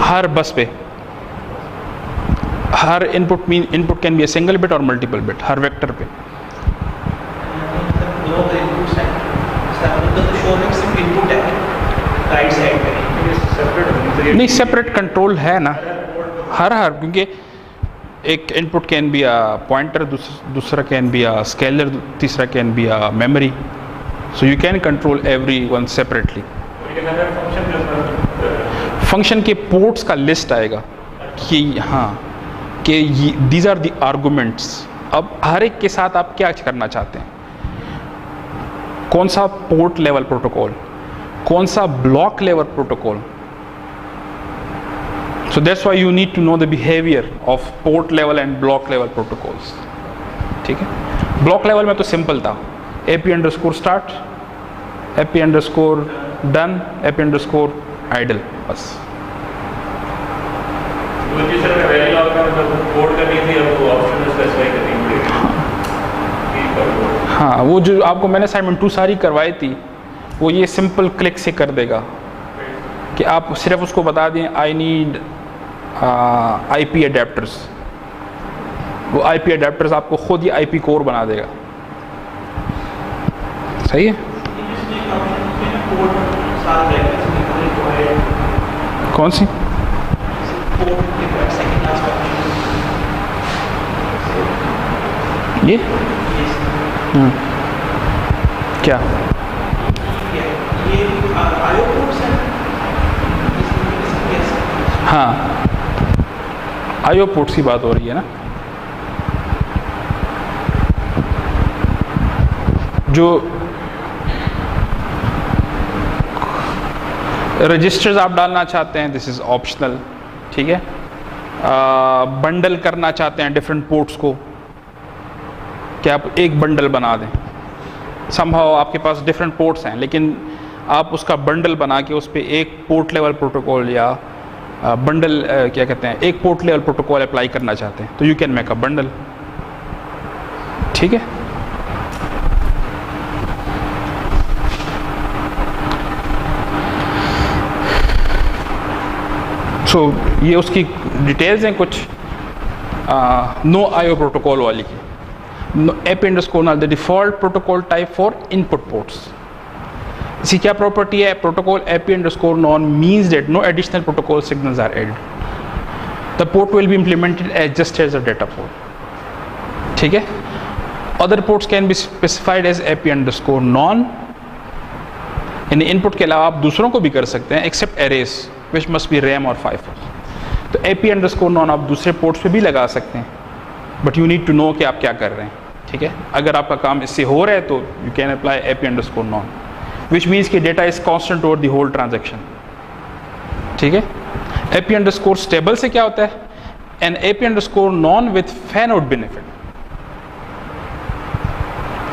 हर बस पे, हर input can be a single bit और मल्टीपल बिट, हर वेक्टर पे। नहीं, सेपरेट कंट्रोल है ना हर क्योंकि एक input can be a pointer, दूसरा कैन बी अ स्केलर, तीसरा can be a memory. So you can control every one separately. Function के पोर्ट्स का लिस्ट आएगा कि हाँ कि दीज आर द आर्गुमेंट्स। अब हर एक के साथ आप क्या करना चाहते हैं, कौन सा पोर्ट लेवल प्रोटोकॉल, कौन सा block level protocol. So that's why you need to know the behaviour of port level and block level protocols. ठीक है, ब्लॉक लेवल में तो सिंपल था, AP_start, AP_done, AP_idle, बस। हाँ, वो जो आपको मैंने असाइनमेंट 2 सारी करवाई थी, वो ये सिंपल क्लिक से कर देगा कि आप सिर्फ उसको बता दें आई नीड IP अडेप्टर्स। वो IP अडेप्टर्स आपको खुद ही IP कोर बना देगा। सही है। कौन सी? ये क्या? हाँ, IO पोर्ट्स की बात हो रही है ना। जो रजिस्टर्स आप डालना चाहते हैं, दिस इज़ ऑप्शनल। ठीक है, बंडल करना चाहते हैं डिफरेंट पोर्ट्स को, कि आप एक बंडल बना दें। संभव आपके पास डिफरेंट पोर्ट्स हैं, लेकिन आप उसका बंडल बना के उस पर एक पोर्ट लेवल प्रोटोकॉल या बंडल क्या कहते हैं, एक पोर्ट लेवल प्रोटोकॉल अप्लाई करना चाहते हैं, तो you can make a bundle. ठीक है, सो ये उसकी डिटेल्स हैं कुछ नो IO प्रोटोकॉल वाली की। AP_null the default protocol type for input ports. इसकी क्या प्रॉपर्टी है? Protocol AP_null means that no additional protocol signals are added. The port will be implemented as just as a data port. ठीक है, other ports can be specified as AP_null। यानी input के अलावा आप दूसरों को भी कर सकते हैं except arrays which must be RAM और FIFO। तो AP_null आप दूसरे पोर्ट्स पे भी लगा सकते हैं, but you need to know कि आप क्या कर रहे हैं। ठीक है, अगर आपका काम इससे हो रहा है तो you can apply AP_null, which means कि data is constant over the whole transaction. ठीक है। AP अंडरस्कोर स्टेबल से क्या होता है, an AP underscore none with fan out benefit.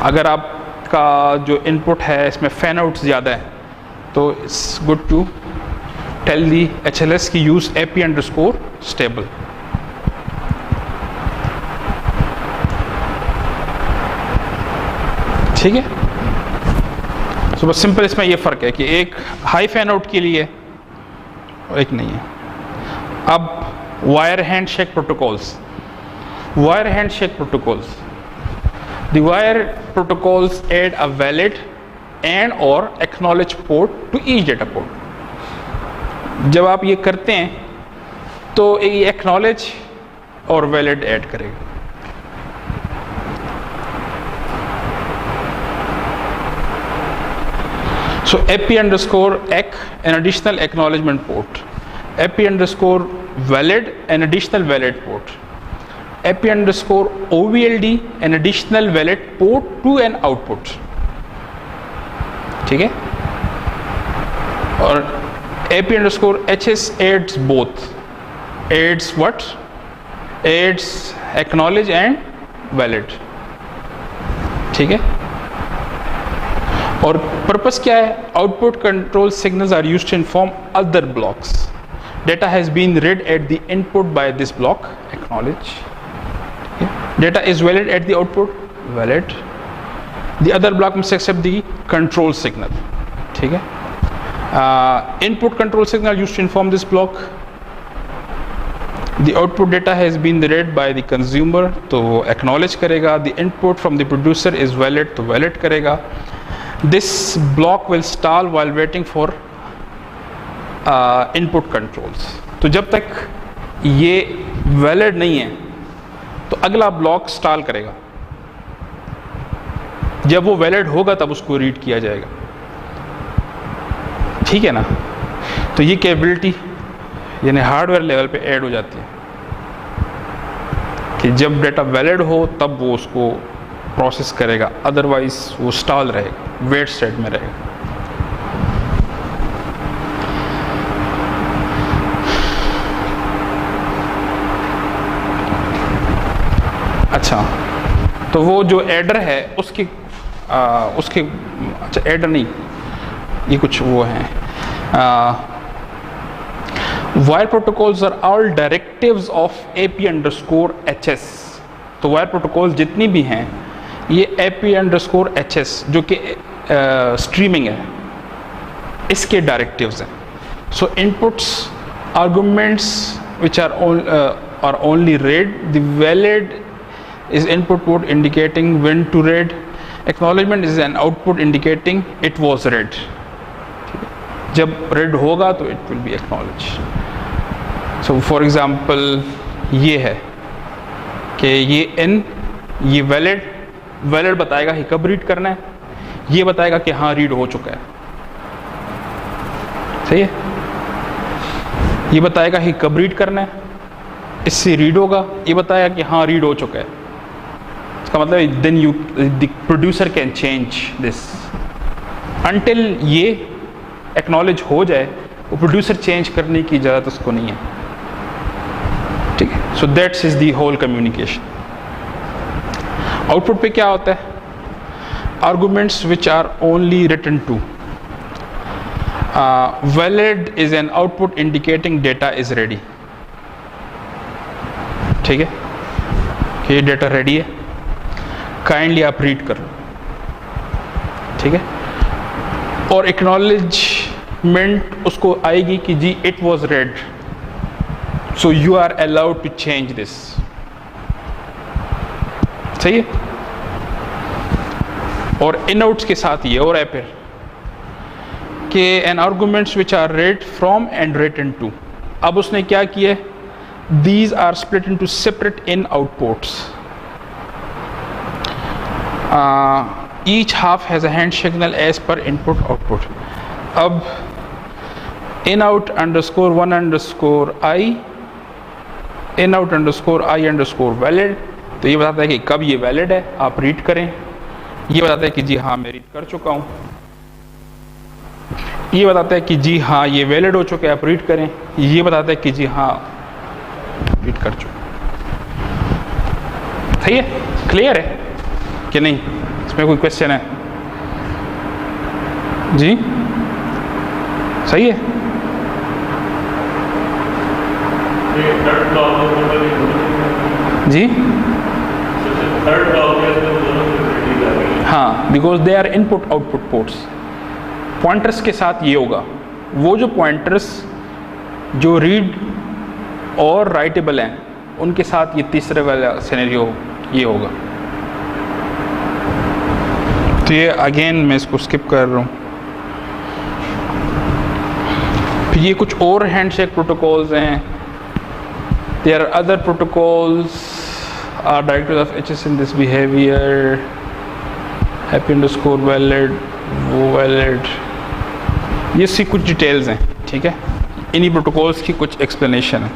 अगर आपका जो इनपुट है इसमें फैन आउट ज़्यादा है तो it's good to tell the HLS की यूज़ AP अंडरस्कोर स्टेबल। ठीक है। तो बस सिंपल इसमें ये फ़र्क है कि एक हाई फैन आउट के लिए और एक नहीं है। अब wire handshake protocols, wire handshake protocols, the wire protocols add a valid and और acknowledge port to each data port. जब आप ये करते हैं तो ये एक्नॉलेज और वैलिड ऐड करेगा। So AP underscore ECK an additional acknowledgement port, AP underscore valid an additional valid port, AP underscore OVLD an additional valid port to an output। ठीक है। और AP underscore HS adds both, adds what, adds acknowledge and valid। ठीक है। और purpose क्या है, output control signals are used to inform other blocks, data has been read at the input by this block, acknowledge, data is valid at the output, valid, the other block must accept the control signal। ठीक है। input control signal used to inform this block, the output data has been read by the consumer तो acknowledge करेगा, the input from the producer is valid तो valid करेगा। This block will stall while waiting for input controls। तो जब तक ये valid नहीं है तो अगला ब्लॉक स्टॉल करेगा, जब वो valid होगा तब उसको रीड किया जाएगा। ठीक है ना। तो ये कैपेबिलिटी यानी हार्डवेयर लेवल पे ऐड हो जाती है कि जब डेटा वैलिड हो तब वो उसको प्रोसेस करेगा, अदरवाइज वो स्टॉल रहेगा, वेट स्टेट में रहेगा। अच्छा, तो वो जो एडर है उसके अच्छा एडर नहीं, ये कुछ वो है, wire protocols are all directives of AP underscore HS। तो वायर प्रोटोकॉल जितनी भी हैं ये AP अंडरस्कोर HS जो कि स्ट्रीमिंग है, इसके डायरेक्टिव्स हैं। So inputs arguments which are only read, the valid is input port indicating when to read, acknowledgement is an output indicating it was read। जब read होगा तो it will be acknowledged। so for example ये है कि ये n, ये valid बताएगा कि कब रीड करना है, ये बताएगा कि हाँ रीड हो चुका है। सही है। ये बताएगा कि कब रीड करना है, इससे रीड होगा, ये बताएगा कि हाँ रीड हो चुका है। इसका मतलब then you the producer can change this until ये एक्नॉलेज हो जाए, वो प्रोड्यूसर चेंज करने की इजाज़त उसको नहीं है। ठीक है। So that's is the whole communication. Output पे क्या होता है, arguments which are only written to, valid is an output indicating data is ready. ठीक है कि ये डेटा रेडी है, काइंडली आप रीड कर लो। ठीक है। और एक्नॉलेजमेंट उसको आएगी कि जी it was read, so you are allowed to change this. सही है। और इन आउट्स के साथ ये और है फिर कि in arguments which are read from and written to. अब उसने क्या किया, these are split into separate in outputs, each half has a hand signal as per input output. अब in out underscore 1 underscore I, in out underscore I underscore valid, तो ये बताता है कि कब ये वैलिड है, आप रीड करें। ये बताता है कि जी हाँ मैं रीड कर चुका हूँ। ये बताता है कि जी हाँ ये वैलिड हो चुका है, आप रीड करें। ये बताता है कि जी हाँ रीड कर चुके। सही है, क्लियर है कि नहीं? इसमें कोई क्वेश्चन है? जी सही है। जी हाँ, because they are input output ports. Pointers के साथ ये होगा, वो जो पॉइंटर्स जो रीड और राइटेबल हैं उनके साथ ये तीसरे वाला सिनेरियो ये होगा। तो ये अगेन मैं इसको स्किप कर रहा हूँ। फिर ये कुछ और हैंडशेक प्रोटोकॉल्स हैं। There are other protocols are directors of HS in this behaviour, happy underscore valid, वो वैलिड, ये सी कुछ डिटेल्स हैं। ठीक है, इन्हीं प्रोटोकॉल्स की कुछ एक्सप्लेनेशन है।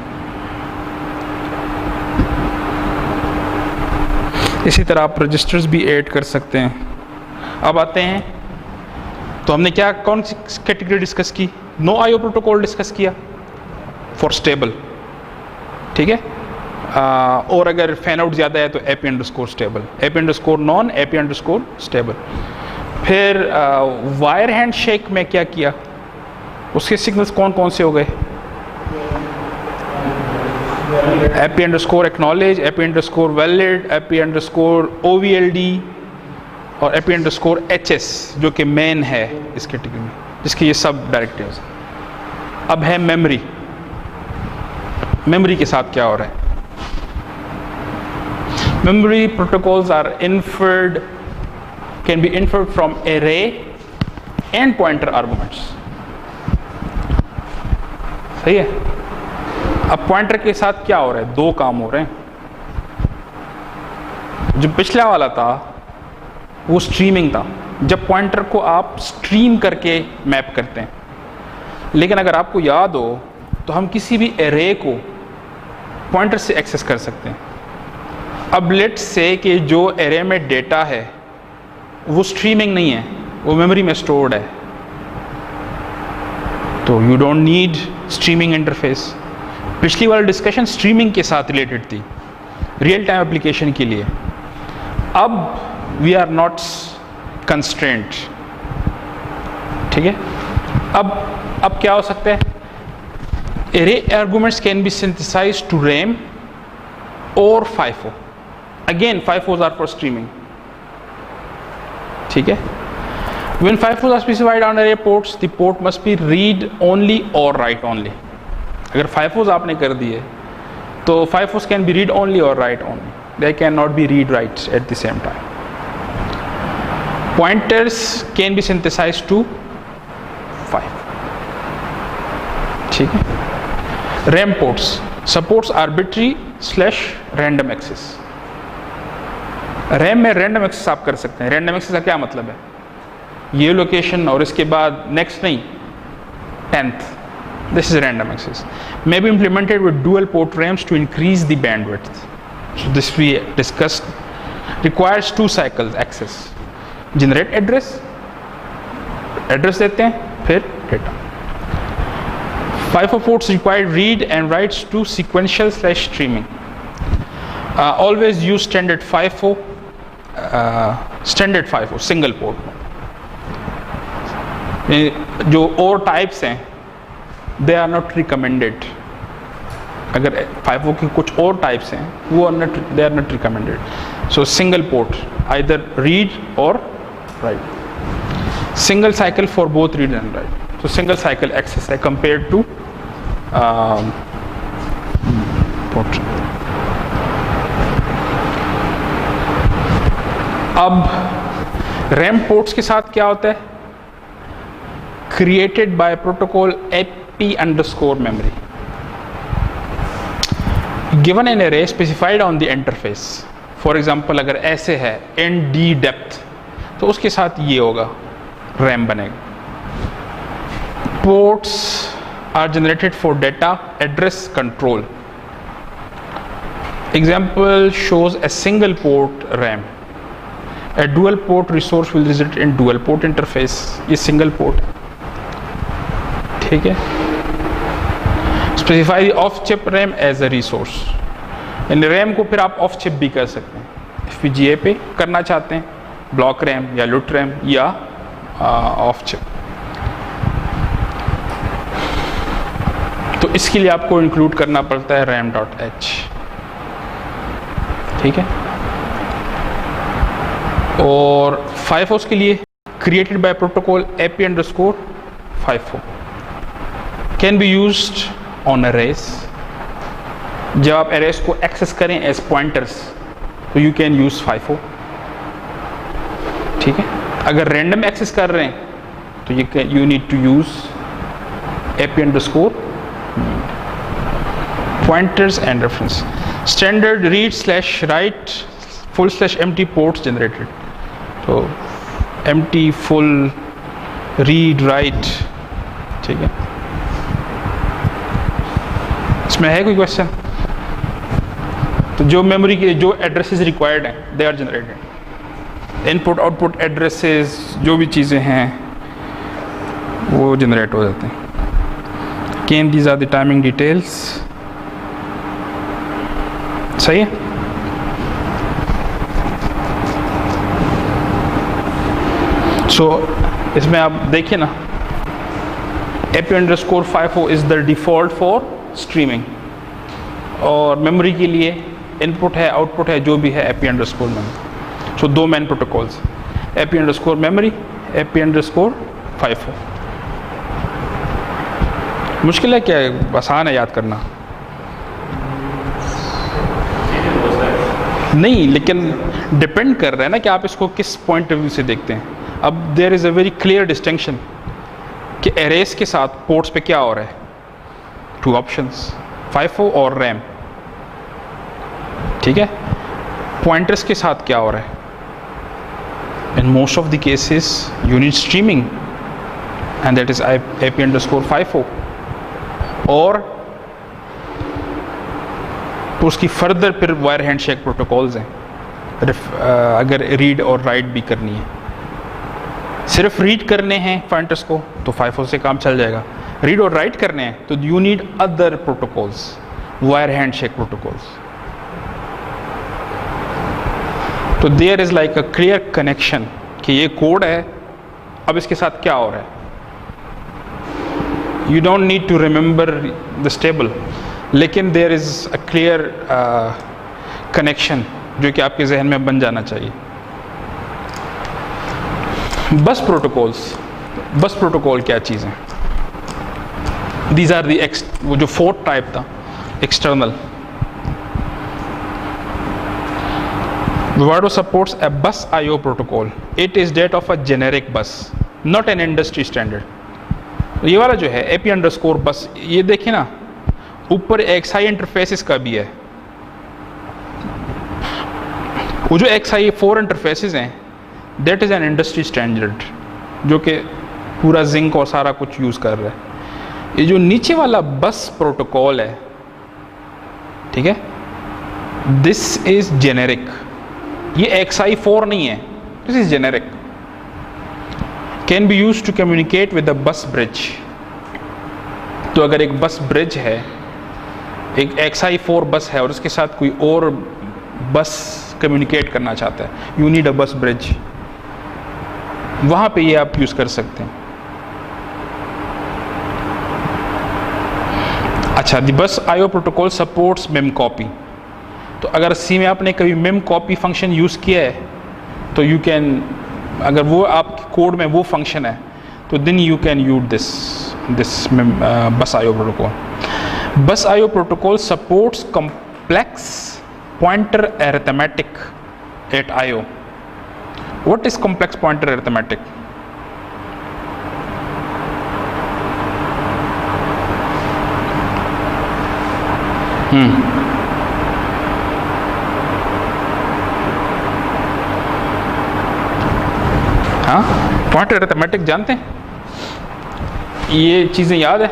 इसी तरह आप रजिस्टर्स भी ऐड कर सकते हैं। अब आते हैं, तो हमने क्या कौन सी कैटेगरी डिस्कस की? नो आईओ प्रोटोकॉल डिस्कस किया फॉर स्टेबल। ठीक है, और अगर फैन आउट ज़्यादा है तो AP underscore stable, AP underscore non, AP underscore stable. फिर वायर हैंड शेक में क्या किया? उसके सिग्नल्स कौन कौन से हो गए? AP underscore acknowledge, AP underscore valid, AP underscore OVLD और एपी अंडरस्कोर HS, जो कि मेन है इस कैटेगरी में, जिसके ये सब डायरेक्टिव्स। अब है मेमोरी। मेमोरी के साथ क्या हो रहा है? Memory protocols are inferred, can be inferred from array and pointer arguments। सही है। अब पॉइंटर के साथ क्या हो रहा है? दो काम हो रहे हैं। जो पिछला वाला था वो स्ट्रीमिंग था, जब पॉइंटर को आप स्ट्रीम करके मैप करते हैं। लेकिन अगर आपको याद हो तो हम किसी भी एरे को पॉइंटर से एक्सेस कर सकते हैं। अब लेट्स से कि जो एरे में डेटा है वो स्ट्रीमिंग नहीं है, वो मेमोरी में स्टोर्ड है, तो you don't need streaming interface. पिछली वाली डिस्कशन स्ट्रीमिंग के साथ रिलेटेड थी, रियल टाइम एप्लीकेशन के लिए। अब वी आर नॉट कंस्ट्रेंट। ठीक है, अब क्या हो सकता है? array arguments can be synthesized to RAM or FIFO. Again, FIFOs are for streaming. ठीक है, when FIFOs are specified on array ports, the port must be read only or write only. अगर FIFOs आपने कर दिए तो FIFOs can be read only or write only. They cannot be read writes at the same time. Pointers can be synthesized to FIFO. ठीक है, RAM ports supports arbitrary/random access. RAM में random access आप कर सकते हैं। random access का क्या मतलब है? ये लोकेशन और इसके बाद नेक्स्ट नहीं, 10th, this is random access. May be implemented with dual port RAMs to increase the bandwidth. So this we discussed. Requires 2 cycles access. Generate address देते हैं, फिर data. FIFO ports require read and writes to sequential/streaming. Always use standard FIFO, single port. जो और types हैं they are not recommended. अगर FIFO की कुछ और टाइप्स हैं वो they are not recommended. So single port, either read or write. Single cycle for both read and write. So single cycle access है compared to port. अब RAM ports के साथ क्या होता है? Created by protocol AP underscore memory. Given an array specified on the interface. For example, अगर ऐसे है ND depth, तो उसके साथ ये होगा, RAM बनेगा. Ports are generated for data address control. Example shows a single port RAM. A dual port resource will result in dual port interface. ये single port है. ठीक है। Specify off chip RAM as a resource, यानी RAM को फिर आप of chip भी कर सकते हैं, FPGA पे करना चाहते हैं, ब्लॉक रैम या लुट रैम या ऑफ चिप। तो इसके लिए आपको इंक्लूड करना पड़ता है RAM.H, ठीक है। और 5 के लिए created by protocol AP_54 can be used on arrays। जब आप arrays को एक्सेस करें as pointers तो you can use 5, ठीक है। अगर random एक्सेस कर रहे हैं तो you need to use AP_, pointers and reference। Standard read/write full/empty ports generated, तो empty, full, read, write, ठीक है। इसमें है कोई क्वेश्चन? तो जो मेमोरी के जो एड्रेसेस रिक्वायर्ड हैं they are generated, input output addresses जो भी चीज़ें हैं वो जनरेट हो जाते हैं। Again, these are the timing details। सही है। सो इसमें आप देखिए ना, AP_50 is the default for streaming, और मेमोरी के लिए इनपुट है आउटपुट है जो भी है AP_memory। सो दो मेन प्रोटोकॉल्स, AP_memory, AP_50। मुश्किल है क्या, आसान है याद करना? नहीं, लेकिन डिपेंड कर रहा है ना कि आप इसको किस पॉइंट ऑफ व्यू से देखते हैं। अब there is a very clear distinction कि एरेस के साथ पोर्ट्स पे क्या हो रहा है, 2 ऑप्शंस, 5 और रैम, ठीक है। पॉइंटर्स के साथ क्या हो रहा है, in most of the cases you need streaming and that is AP_50, और तो उसकी फर्दर फिर वायर हैंडशेक प्रोटोकॉल्स हैं अगर रीड और राइट भी करनी है। सिर्फ रीड करने हैं पॉइंटर्स को तो 5 से काम चल जाएगा, रीड और राइट करने हैं तो you need other protocols, wire handshake protocols. तो there is like a clear connection कि ये कोड है, अब इसके साथ क्या हो रहा है। You don't need to remember the stable, लेकिन there is a clear connection जो कि आपके जहन में बन जाना चाहिए। बस प्रोटोकॉल क्या चीज़ है? दीज आर दी वो जो 4th टाइप था external. Vivado supports a bus I/O protocol. It is that of a generic bus, not an industry standard. ये वाला जो है AP_bus, ये देखिए ना, ऊपर XI इंटरफेसेस का भी है। वो जो XI4 इंटरफेसेस हैं that is an industry standard जो कि पूरा जिंक और सारा कुछ यूज़ कर रहा है। ये जो नीचे वाला बस प्रोटोकॉल है, ठीक है, दिस इज जेनेरिक। ये XI4 नहीं है, this is generic. Can be use to communicate with the bus bridge. तो अगर एक बस ब्रिज है, एक XI4 बस है और उसके साथ कोई और बस कम्युनिकेट करना चाहता है, यू नीड अ बस ब्रिज, वहाँ पे ये आप यूज़ कर सकते हैं। अच्छा, the bus I/O protocol supports ma'am copy. तो अगर सी में आपने कभी मेम कॉपी फंक्शन यूज़ किया है तो यू कैन, अगर वो आपके कोड में वो फंक्शन है तो then you can use this bus I/O protocol. Bus I/O protocol supports complex pointer arithmetic at I/O. What is complex pointer arithmetic? हाँ, पॉइंटर अरिथमेटिक जानते हैं? ये चीज़ें याद है?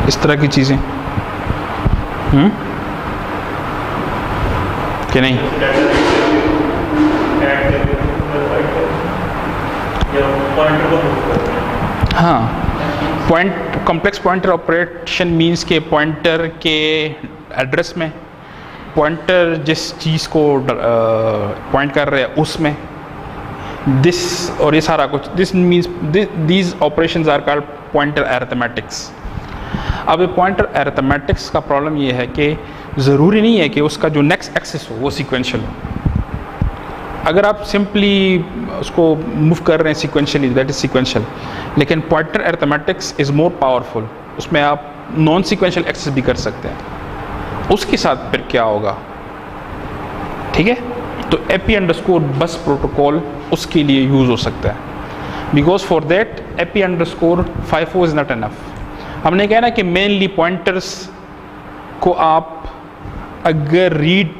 इस तरह की चीज़ें कि नहीं? पॉइंटर को मूव करते हैं। हाँ, point complex pointer operation means के पॉइंटर के एड्रेस में, पॉइंटर जिस चीज़ को पॉइंट कर रहे हैं उसमें, दिस और ये सारा कुछ, this means these operations are called pointer arithmetics. अब ये पॉइंटर अरिथमेटिक्स का प्रॉब्लम ये है कि ज़रूरी नहीं है कि उसका जो नेक्स्ट एक्सेस हो वो सीक्वेंशियल हो। अगर आप सिंपली उसको मूव कर रहे हैं सीक्वेंशियली, दैट इज सीक्वेंशियल, लेकिन pointer arithmetics is more powerful, उसमें आप नॉन सीक्वेंशियल एक्सेस भी कर सकते हैं। उसके साथ फिर क्या होगा, ठीक है, तो AP_bus प्रोटोकॉल उसके लिए यूज़ हो सकता है, because for that AP_FIFO is not enough. हमने कहा ना कि मेनली पॉइंटर्स को आप अगर रीड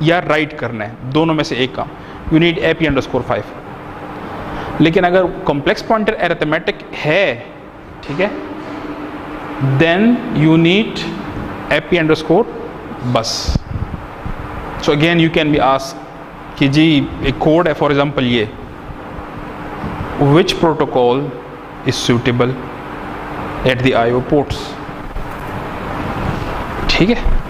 या राइट करना है, दोनों में से एक काम, यू नीड AP_FIFO। लेकिन अगर कॉम्प्लेक्स पॉइंटर अरिथमेटिक है, ठीक है, then you need AP_bus। So again you can be ask कि जी एक कोड है, फॉर एग्जांपल ये, which protocol is suitable at the IO ports, ठीक है।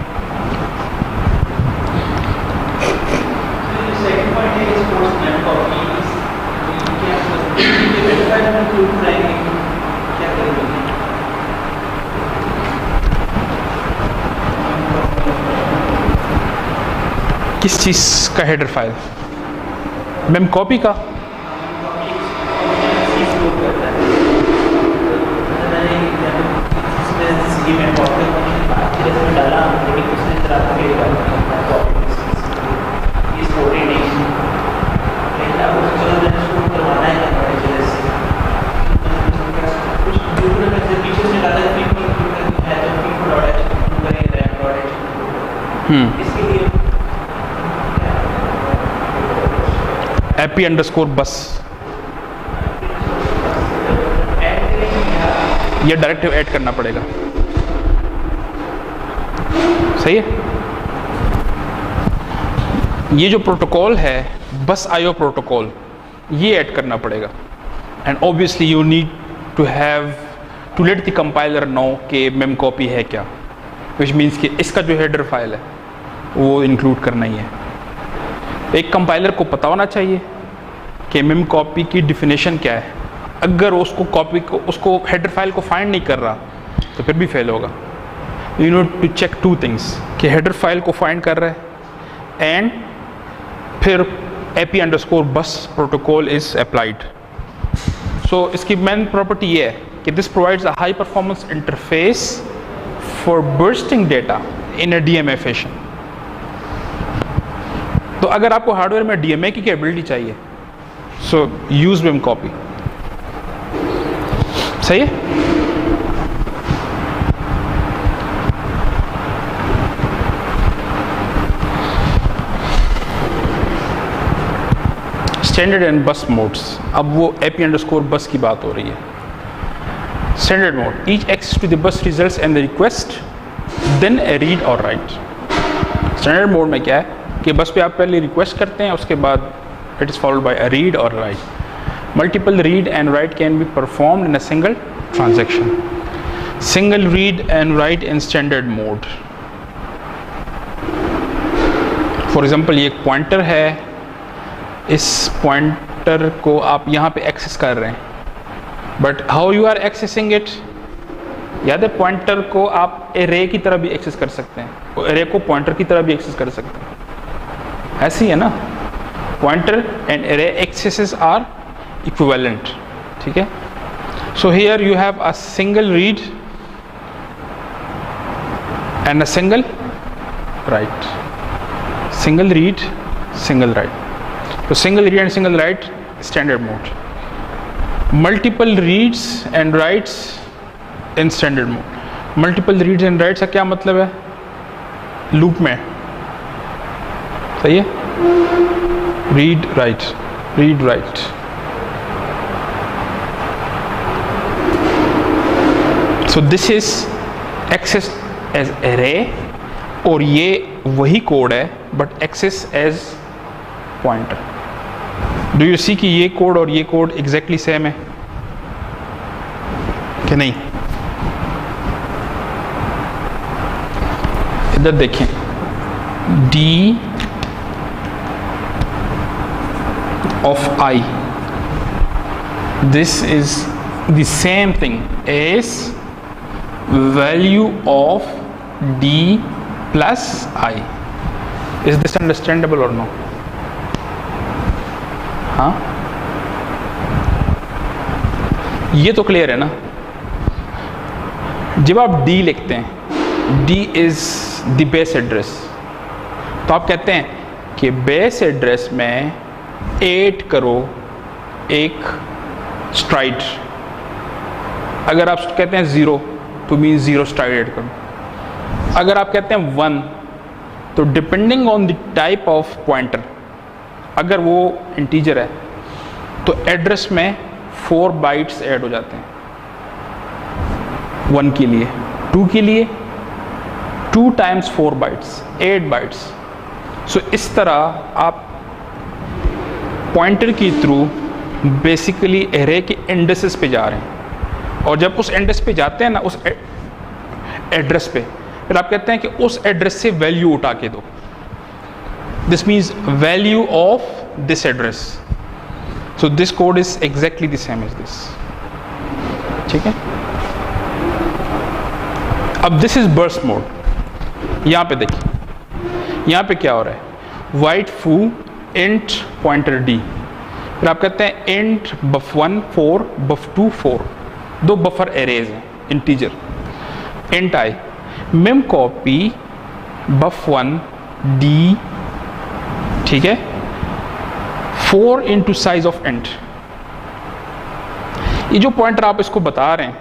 किस चीज़ का हेडर फाइल? मैम कॉपी का? AP_bus ये डायरेक्टिव ऐड करना पड़ेगा, सही है। ये जो प्रोटोकॉल है बस IO प्रोटोकॉल, ये ऐड करना पड़ेगा, and obviously you need to have to let the compiler know कि मेम कॉपी है क्या, विच मीन्स कि इसका जो हेडर फाइल है वो इंक्लूड करना ही है। एक कंपाइलर को पता होना चाहिए कि मेम कॉपी की डिफिनेशन क्या है। अगर उसको कॉपी को, उसको हेडर फाइल को फाइंड नहीं कर रहा तो फिर भी फेल होगा। You need to check two things कि हेडर फाइल को फाइंड कर रहा है एंड फिर AP_bus प्रोटोकॉल इज अप्लाइड। सो इसकी मेन प्रॉपर्टी ये है कि this provides a high performance interface for bursting data in a DMA fashion. तो अगर आपको हार्डवेयर में DMA की कैपेबिलिटी चाहिए, सो यूज मेम कॉपी, सही है। स्टैंडर्ड एंड बस मोड्स, अब वो AP_bus की बात हो रही है। Standard mode, each access to the bus results and the request then a read और राइट। स्टैंडर्ड मोड में क्या है कि बस पे आप पहले रिक्वेस्ट करते हैं, उसके बाद it is followed by a read और write. Multiple read and write can be performed in a single transaction. Single read and write in standard mode, for example ये एक पॉइंटर है, इस पॉइंटर को आप यहाँ पे एक्सेस कर रहे हैं, but how you are accessing it, याद है पॉइंटर को आप एरे की तरह भी एक्सेस कर सकते हैं, एरे को पॉइंटर की तरह भी एक्सेस कर सकते हैं, ऐसी है ना। Pointer and array accesses are equivalent, ठीक है। So here you have a single read and a single write, single read single write. तो single read and single write standard mode, multiple reads and writes in standard mode. Multiple reads and writes का क्या मतलब है, loop में, सही है, read write read write. So this is access as array, और ये वही कोड है but access as pointer. Do you see कि ये कोड और ये कोड एग्जैक्टली सेम है। कि नहीं? इधर देखें, d of I, this is the same thing as value of d plus I. Is this understandable or no? हाँ, ये तो क्लियर है ना? जब आप d लिखते हैं, d is the base address, तो आप कहते हैं कि बेस एड्रेस में ऐड करो एक स्ट्राइड। अगर आप कहते हैं 0 तो मीन 0 स्ट्राइड ऐड करो। अगर आप कहते हैं 1 तो depending on the type of pointer, अगर वो इंटीजर है तो एड्रेस में 4 बाइट्स ऐड हो जाते हैं। 1 के लिए, 2 के लिए 2 times 4 बाइट्स, 8 बाइट्स। सो इस तरह आप पॉइंटर के थ्रू बेसिकली एरे के इंडेसेस पे जा रहे हैं, और जब उस इंडेस पे जाते हैं ना, उस एड्रेस पे, फिर आप कहते हैं कि उस एड्रेस से वैल्यू उठा के दो। This means value of this address. So this code is exactly the same as this. ठीक है, अब दिस इज बर्स्ट मोड। यहां पे देखिए, यहां पे क्या हो रहा है, वाइट फू इंट पॉइंटर डी, फिर आप कहते हैं int buff1 4 buff2 4, 2 buffer arrays हैं इंटीजर। इंट आई मेम कॉपी buff1 डी, ठीक है, 4 इंटू साइज ऑफ इंट। ये जो पॉइंटर आप इसको बता रहे हैं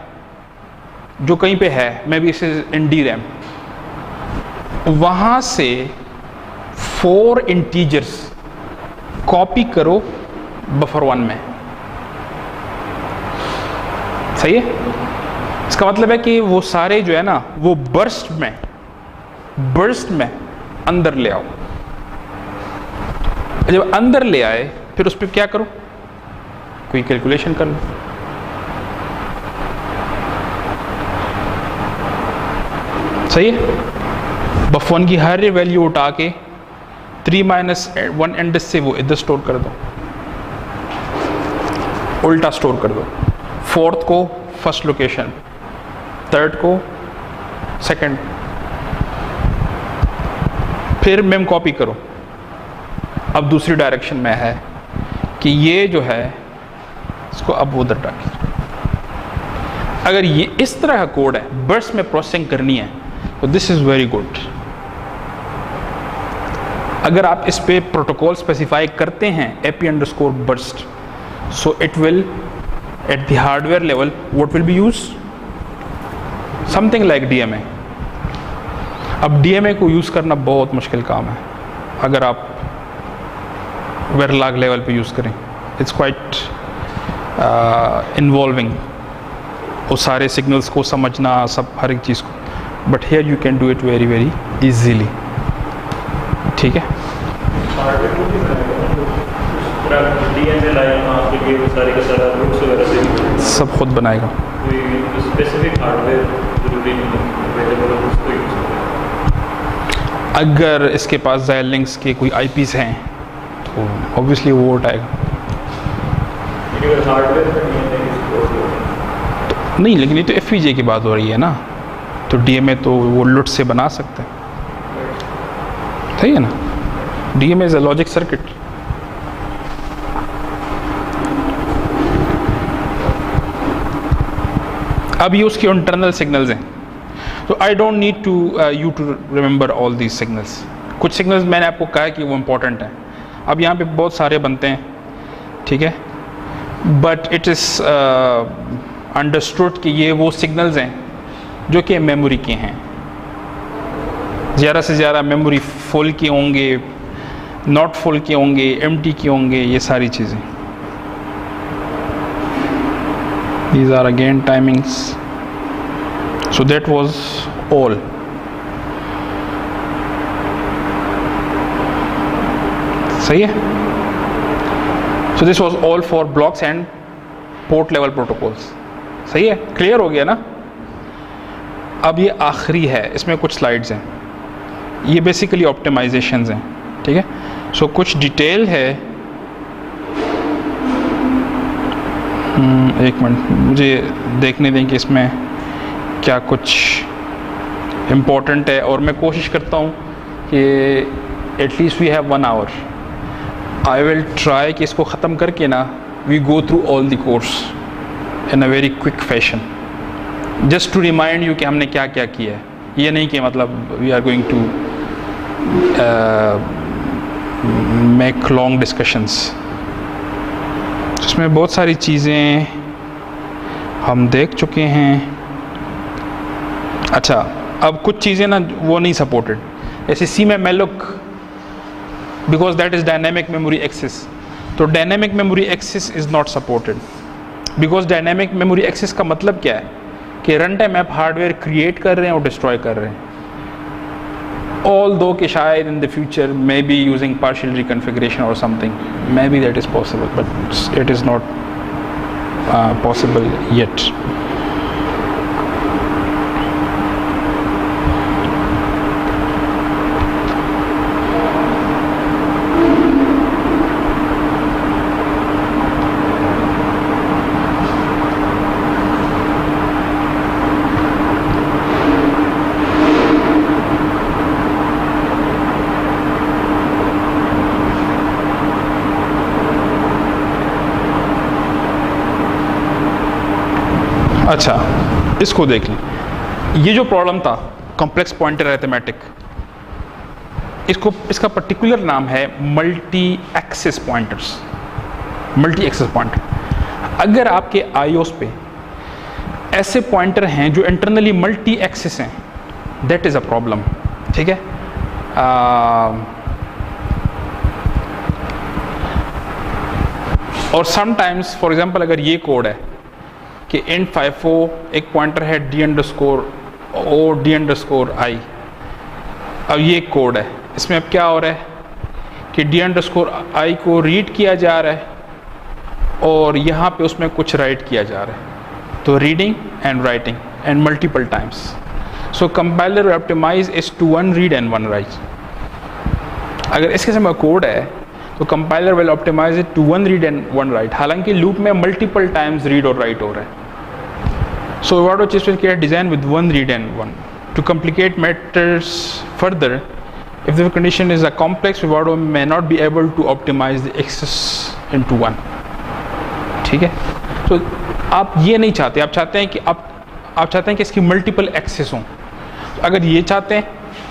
जो कहीं पे है, मे बी इसे इन डी रैम, वहां से 4 इंटीजर्स कॉपी करो बफर1 में। सही है? इसका मतलब है कि वो सारे जो है ना, वो बर्स्ट में अंदर ले आओ। जब अंदर ले आए फिर उस पर क्या करो, कोई कैलकुलेशन कर लो। सही है? बफ1 की हर वैल्यू उठा के 3 - 1 इंडेक्स से वो इधर स्टोर कर दो, उल्टा स्टोर कर दो। 4th को फर्स्ट लोकेशन, 3rd को सेकंड, फिर मेम कॉपी करो। अब दूसरी डायरेक्शन में है कि ये जो है इसको अब उधर डालिए। अगर ये इस तरह का कोड है, बर्स्ट में प्रोसेसिंग करनी है, तो दिस इज वेरी गुड। अगर आप इस पे प्रोटोकॉल स्पेसिफाई करते हैं AP_burst, so it will at the hardware level what will be used, something like DMA। अब DMA को यूज करना बहुत मुश्किल काम है अगर आप वेरलॉग लेवल पे यूज करें। इट्स क्वाइट इन्वॉल्विंग, वो सारे सिग्नल्स को समझना, सब हर एक चीज़ को, but here you can do it very very easily. ठीक है, हार्डवेयर को भी बनाएगा, डीएमए लाइन आपके लिए वो सारी का सारा रूट्स वगैरह से सब खुद बनाएगा। कोई स्पेसिफिक हार्डवेयर जरूरी नहीं है, अवेलेबल है उसको यूज करें। अगर इसके पास Xilinx के कोई IPs हैं तो ऑब्वियसली वो उठाएगा। अगर हार्डवेयर का डीएमए सपोर्ट नहीं, लेकिन ये तो FPGA की बात हो रही है ना, तो DMA तो वो लुट से बना सकते हैं। सही है ना? DMA is a logic circuit. अब ये उसके इंटरनल सिग्नल्स हैं, तो I don't need to you to remember all these signals. कुछ सिग्नल्स मैंने आपको कहा कि वो इंपॉर्टेंट हैं। अब यहाँ पे बहुत सारे बनते हैं, ठीक है, बट इट इज़ अंडरस्टूड कि ये वो सिग्नल्स हैं जो कि मेमोरी के हैं। ज़्यादा से ज़्यादा मेमोरी फुल के होंगे, नॉट फुल के होंगे, एम्प्टी के होंगे, ये सारी चीज़ें। These are again timings. So that was all. सही है? So this was all for blocks and port level protocols. सही है, क्लियर हो गया ना। अब ये आखिरी है, इसमें कुछ स्लाइड्स हैं, ये बेसिकली ऑप्टिमाइजेशंस हैं, ठीक है। सो कुछ डिटेल है, एक मिनट मुझे देखने दें कि इसमें क्या कुछ इम्पोर्टेंट है, और मैं कोशिश करता हूँ कि at least we have 1 hour. I will try कि इसको ख़त्म करके ना we go through all the course in a very quick fashion, just to remind you कि हमने क्या क्या किया है। ये नहीं कि मतलब we are going to make long discussions. इसमें बहुत सारी चीज़ें हम देख चुके हैं। अच्छा, अब कुछ चीज़ें ना वो नहीं सपोर्टेड, जैसे सी में malloc, because that is dynamic memory access, तो dynamic memory access is not supported. Because dynamic memory access का मतलब क्या है कि रन टाइम आप हार्डवेयर क्रिएट कर रहे हैं और डिस्ट्रॉय कर रहे हैं। ऑल दो कि शायद in the future maybe using partial reconfiguration और something, maybe that is possible, but it is not possible yet. अच्छा, इसको देख लें। ये जो प्रॉब्लम था कॉम्प्लेक्स पॉइंटर अरिथमेटिक, इसका पर्टिकुलर नाम है multi axis pointers, multi axis pointer. अगर आपके आईओस पे ऐसे पॉइंटर हैं जो इंटरनली मल्टी एक्सिस हैं, दैट इज़ अ प्रॉब्लम, ठीक है। और समटाइम्स फॉर एग्जांपल अगर ये कोड है कि int54 एक पॉइंटर है d_o_d_i, अब ये एक कोड है, इसमें अब क्या हो रहा है कि d_i को रीड किया जा रहा है और यहाँ पे उसमें कुछ राइट किया जा रहा है, तो reading and writing and multiple times. So compiler will optimize is to 1 read and 1 write. अगर इस किस्म का कोड है तो compiler will optimize it to 1 read and 1 write, हालांकि लूप में मल्टीपल टाइम्स रीड और राइट हो रहा है। So Vivado chips will create design with 1 read and 1. To complicate matters further, if the condition is a complex, Vivado may not be able to optimize the access into 1. ठीक है, तो आप ये नहीं चाहते, आप चाहते हैं कि आप चाहते हैं कि इसकी मल्टीपल एक्सेस हों। तो अगर ये चाहते हैं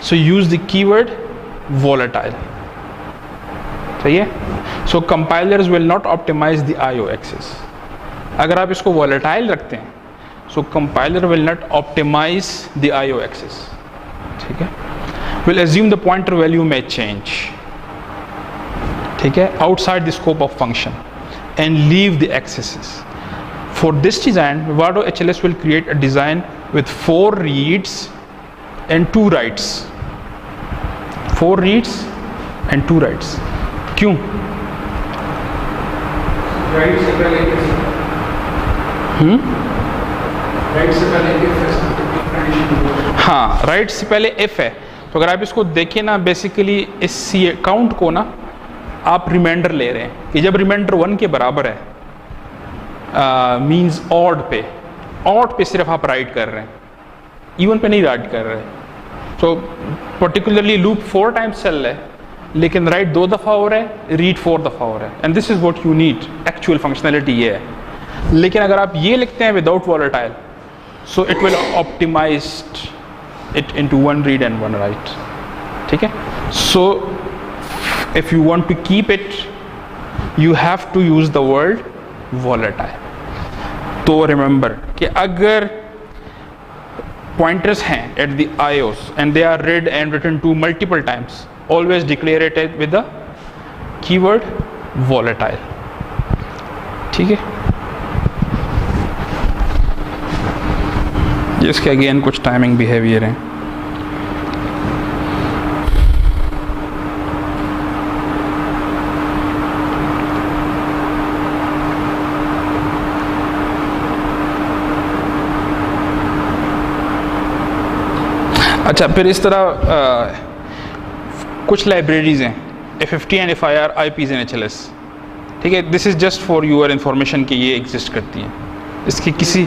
so use the keyword volatile, सही है। So compilers will not optimize the IO access. अगर आप इसको volatile रखते हैं, so compiler will not optimize the IO access, ठीक है। Will assume the pointer value may change, ठीक है, outside the scope of function and leave the accesses. For this design, Vivado HLS will create a design with 4 reads and 2 writes. 4 reads and 2 writes. क्यों? Right से पहले हाँ, right से पहले if है, तो अगर आप इसको देखें ना, बेसिकली इस काउंट को ना आप रिमाइंडर ले रहे हैं कि जब रिमाइंडर 1 के बराबर है, मींस ऑड पे सिर्फ आप राइट कर रहे हैं, इवन पे नहीं राइट कर रहे। तो पर्टिकुलरली लूप 4 टाइम्स चल रहा है, लेकिन राइट 2 दफ़ा हो रहा है, रीड 4 दफ़ा हो रहा है, and this is what you need. Actual functionality ये है। लेकिन अगर आप ये लिखते हैं without volatile, so it will optimized it into 1 read and 1 write, ठीक है। So if you want to keep it, you have to use the word volatile. तो रिमेंबर कि अगर पॉइंटर्स हैं at the IOs and they are read and written to multiple times, always declare it with the keyword volatile, ठीक है। इसके again कुछ timing behaviour हैं। अच्छा, फिर इस तरह कुछ लाइब्रेरीज़ हैं FFT and FIR IPs and HLS, ठीक है। This is just for your information कि ये एग्जिस्ट करती हैं। इसकी किसी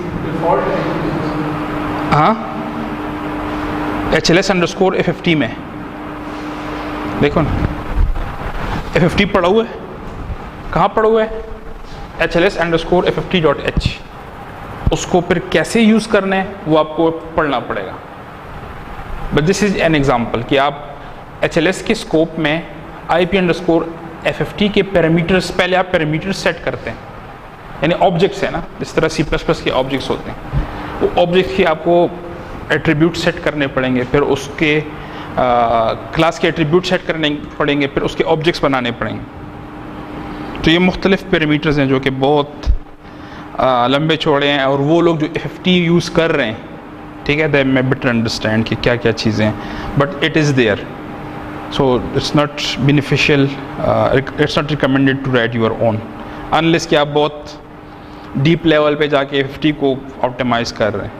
हाँ HLS_FFT में देखो ना, FFT पड़ा हुआ है, कहाँ पड़ा हुआ है, HLS_FFT.h। उसको फिर कैसे यूज़ करना है वो आपको पढ़ना पड़ेगा। But this is an example कि आप HLS के स्कोप में IP_FFT के पैरामीटर्स, पहले आप पैरामीटर्स सेट करते हैं, यानी ऑब्जेक्ट्स है ना, जिस तरह C++ के ऑब्जेक्ट्स होते हैं, वो ऑब्जेक्ट्स के आपको एट्रीब्यूट सेट करने पड़ेंगे, फिर उसके क्लास के एट्रीब्यूट सेट करने पड़ेंगे, फिर उसके ऑब्जेक्ट्स बनाने पड़ेंगे। तो ये मुख्तलिफ पैरामीटर्स हैं जो कि बहुत लंबे चौड़े हैं, और वो लोग जो FFT यूज़ कर रहे हैं, ठीक है, दे मे बेटर अंडरस्टैंड कि क्या क्या चीज़ें हैं, but it is there, so it's not beneficial, it's not recommended to write your own unless कि आप बहुत डीप लेवल पे जाके FFT को ऑप्टिमाइज कर रहे हैं।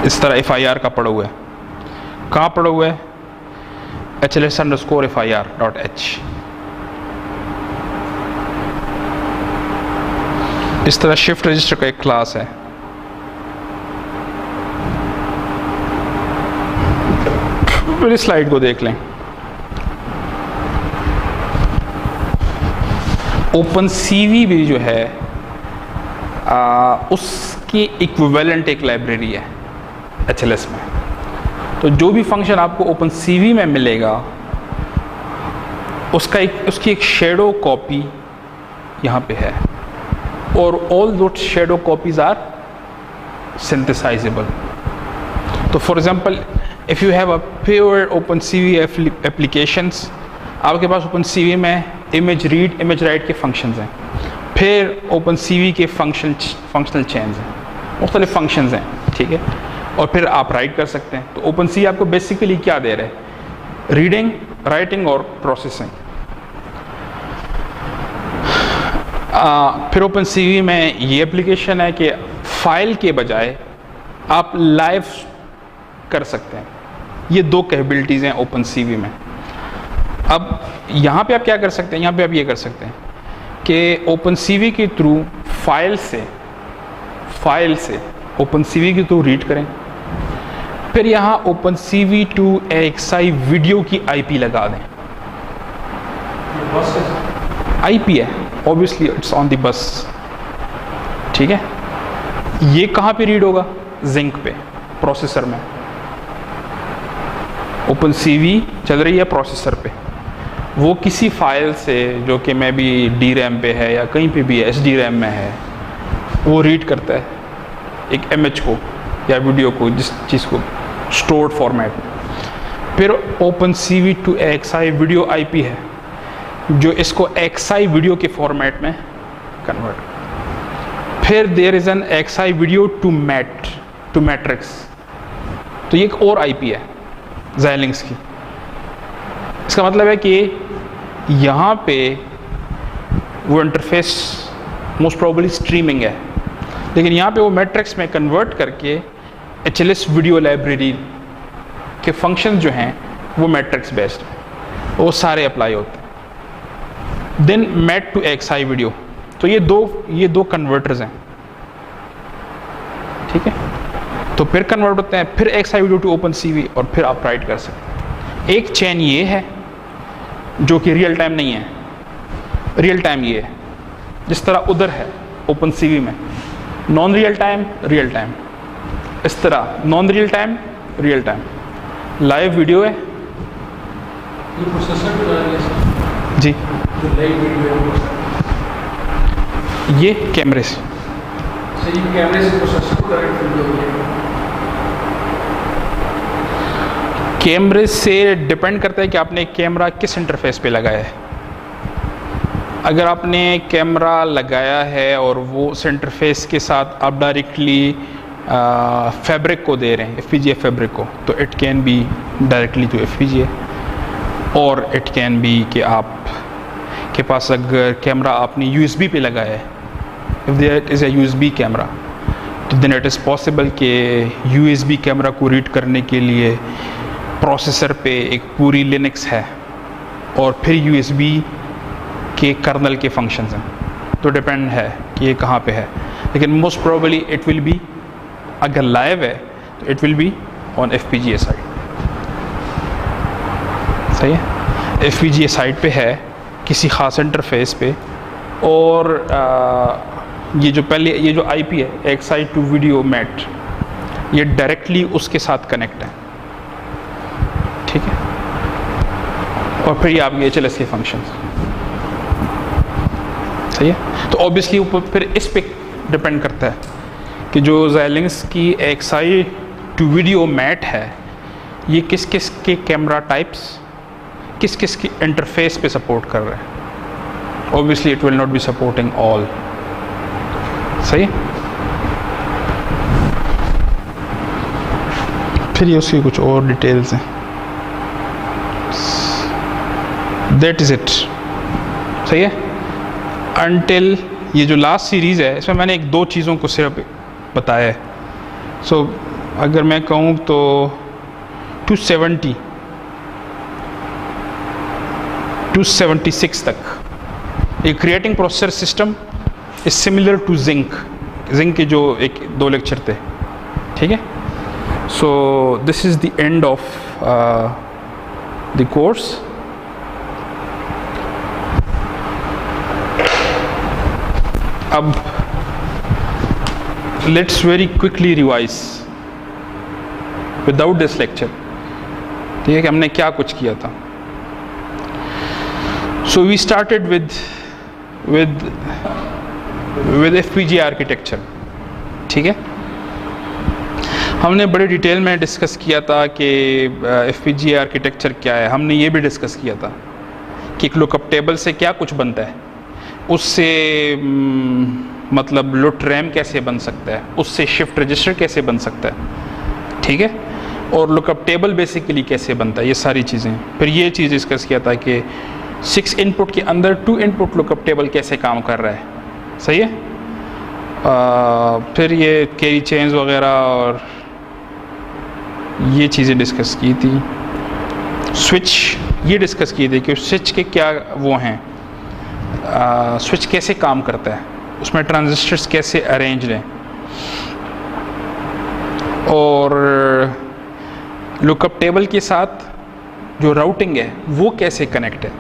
इस तरह FIR का पड़ा हुआ है, कहाँ पड़ा हुआ है, HLS_FIR.h। इस तरह शिफ्ट रजिस्टर का एक क्लास है। मेरी स्लाइड को देख लें। OpenCV भी जो है उसकी इक्विवेलेंट एक लाइब्रेरी है HLS में। तो जो भी फंक्शन आपको OpenCV में मिलेगा उसकी एक शेडो कॉपी यहाँ पे है, और all those shadow copies are synthesizable. तो for example if you have a pure OpenCV applications, आपके पास OpenCV में इमेज रीड इमेज राइट के फंक्शंस हैं, फिर OpenCV के फंक्शनल चेन्स हैं, मुख्तलिफ फंक्शंस हैं, ठीक है, और फिर आप राइट कर सकते हैं। तो OpenCV आपको बेसिकली क्या दे रहा है, रीडिंग, राइटिंग और प्रोसेसिंग। फिर OpenCV में ये एप्लीकेशन है कि फाइल के बजाय आप लाइव कर सकते हैं। ये दो कैपेबिलिटीज़ हैं OpenCV में। अब यहाँ पे आप क्या कर सकते हैं, यहाँ पे आप ये कर सकते हैं कि OpenCV के थ्रू फाइल से OpenCV के थ्रू रीड करें, फिर यहाँ OpenCV to AXI वीडियो की IP लगा दें। IP है, obviously it's on the bus, ठीक है। ये कहाँ पे रीड होगा, Zynq पे, प्रोसेसर में। OpenCV चल रही है प्रोसेसर पे, वो किसी फाइल से जो कि मैं भी DRAM पे है या कहीं पे भी SDRAM में है, वो रीड करता है एक इमेज को या वीडियो को, जिस चीज़ को स्टोर्ड फॉर्मेट में। फिर OpenCV to AXI video IP है जो इसको AXI वीडियो के फॉर्मेट में कन्वर्ट। फिर there is an AXI video to matrix, तो ये एक और IP है Xilinx की। इसका मतलब है कि यहाँ पे वो इंटरफेस मोस्ट प्रोबेबली स्ट्रीमिंग है, लेकिन यहाँ पे वो मैट्रिक्स में कन्वर्ट करके HLS वीडियो लाइब्रेरी के फंक्शन जो हैं वो मैट्रिक्स बेस्ड हैं, वो सारे अप्लाई होते हैं। Then mat to AXI video, तो ये दो कन्वर्टर्स हैं, ठीक है। तो फिर कन्वर्ट होते हैं, फिर AXI वीडियो टू OpenCV, और फिर आप राइट कर सकते हैं। एक चेन ये है जो कि रियल टाइम नहीं है, रियल टाइम ये है, जिस तरह उधर है OpenCV में non real time, real time, इस तरह non real time, real time. Live video है, ये प्रोसेसर बना रही है जी, जो लाइव वीडियो है ये कैमरे से, सही, कैमरे से प्रोसेसर को डायरेक्ट वीडियो हो रही है। कैमरे से डिपेंड करता है कि आपने कैमरा किस इंटरफेस पे लगाया है। अगर आपने कैमरा लगाया है और वो उस इंटरफेस के साथ आप डायरेक्टली फैब्रिक को दे रहे हैं, FPGA फैब्रिक को, तो it can be directly to FPGA, और इट कैन बी कि आप के पास अगर कैमरा आपने USB पे लगाया है, if there is a USB camera, तो देन इट इज़ पॉसिबल कि USB कैमरा को रीड करने के लिए प्रोसेसर पे एक पूरी लिनक्स है और फिर USB के कर्नल के फंक्शंस हैं, तो डिपेंड है कि ये कहाँ पे है। लेकिन most probably it will B, अगर लाइव है तो it will be on FPGA side. सही है, FPGA साइड पे है किसी ख़ास इंटरफेस पे, और ये जो IP है एक्साइट टू वीडियो मैट, ये डायरेक्टली उसके साथ कनेक्ट है, ठीक है। और फिर ये आपके HLS के फंक्शंस, सही है। तो ऑब्वियसली ऊपर फिर इस पे डिपेंड करता है कि जो Xilinx की XI टू वीडियो मैट है, ये किस किस के कैमरा टाइप्स किस किस की इंटरफेस पे सपोर्ट कर रहे हैं। Obviously it will not be supporting all, सही। फिर ये उसकी कुछ और डिटेल्स हैं, दैट इज़ इट, सही है। अनटिल ये जो लास्ट सीरीज़ है इसमें मैंने 1-2 चीज़ों को सिर्फ बताया है। सो अगर मैं कहूँ तो 276 तक एक creating processor system is similar to Zynq के जो 1-2 लेक्चर थे, ठीक है। So this is the end of the course. अब let's very quickly revise without this lecture, ठीक है, कि हमने क्या कुछ किया था। सो we started with FPGA architecture, ठीक है। हमने बड़े डिटेल में डिस्कस किया था कि FPGA आर्किटेक्चर क्या है। हमने ये भी डिस्कस किया था कि एक लुकअप टेबल से क्या कुछ बनता है, उससे मतलब लुट रैम कैसे बन सकता है, उससे शिफ्ट रजिस्टर कैसे बन सकता है, ठीक है, और लुकअप टेबल बेसिकली कैसे बनता है, ये सारी चीज़ें। फिर ये चीज़ डिस्कस किया था कि 6 इनपुट के अंदर 2 इनपुट लुकअप टेबल कैसे काम कर रहा है, सही है। फिर ये कैरी चेंज वगैरह और ये चीज़ें डिस्कस की थी। स्विच ये डिस्कस किए थे कि स्विच के क्या वो हैं, स्विच कैसे काम करता है, उसमें ट्रांजिस्टर्स कैसे अरेंज हैं, और लुकअप टेबल के साथ जो राउटिंग है वो कैसे कनेक्ट है,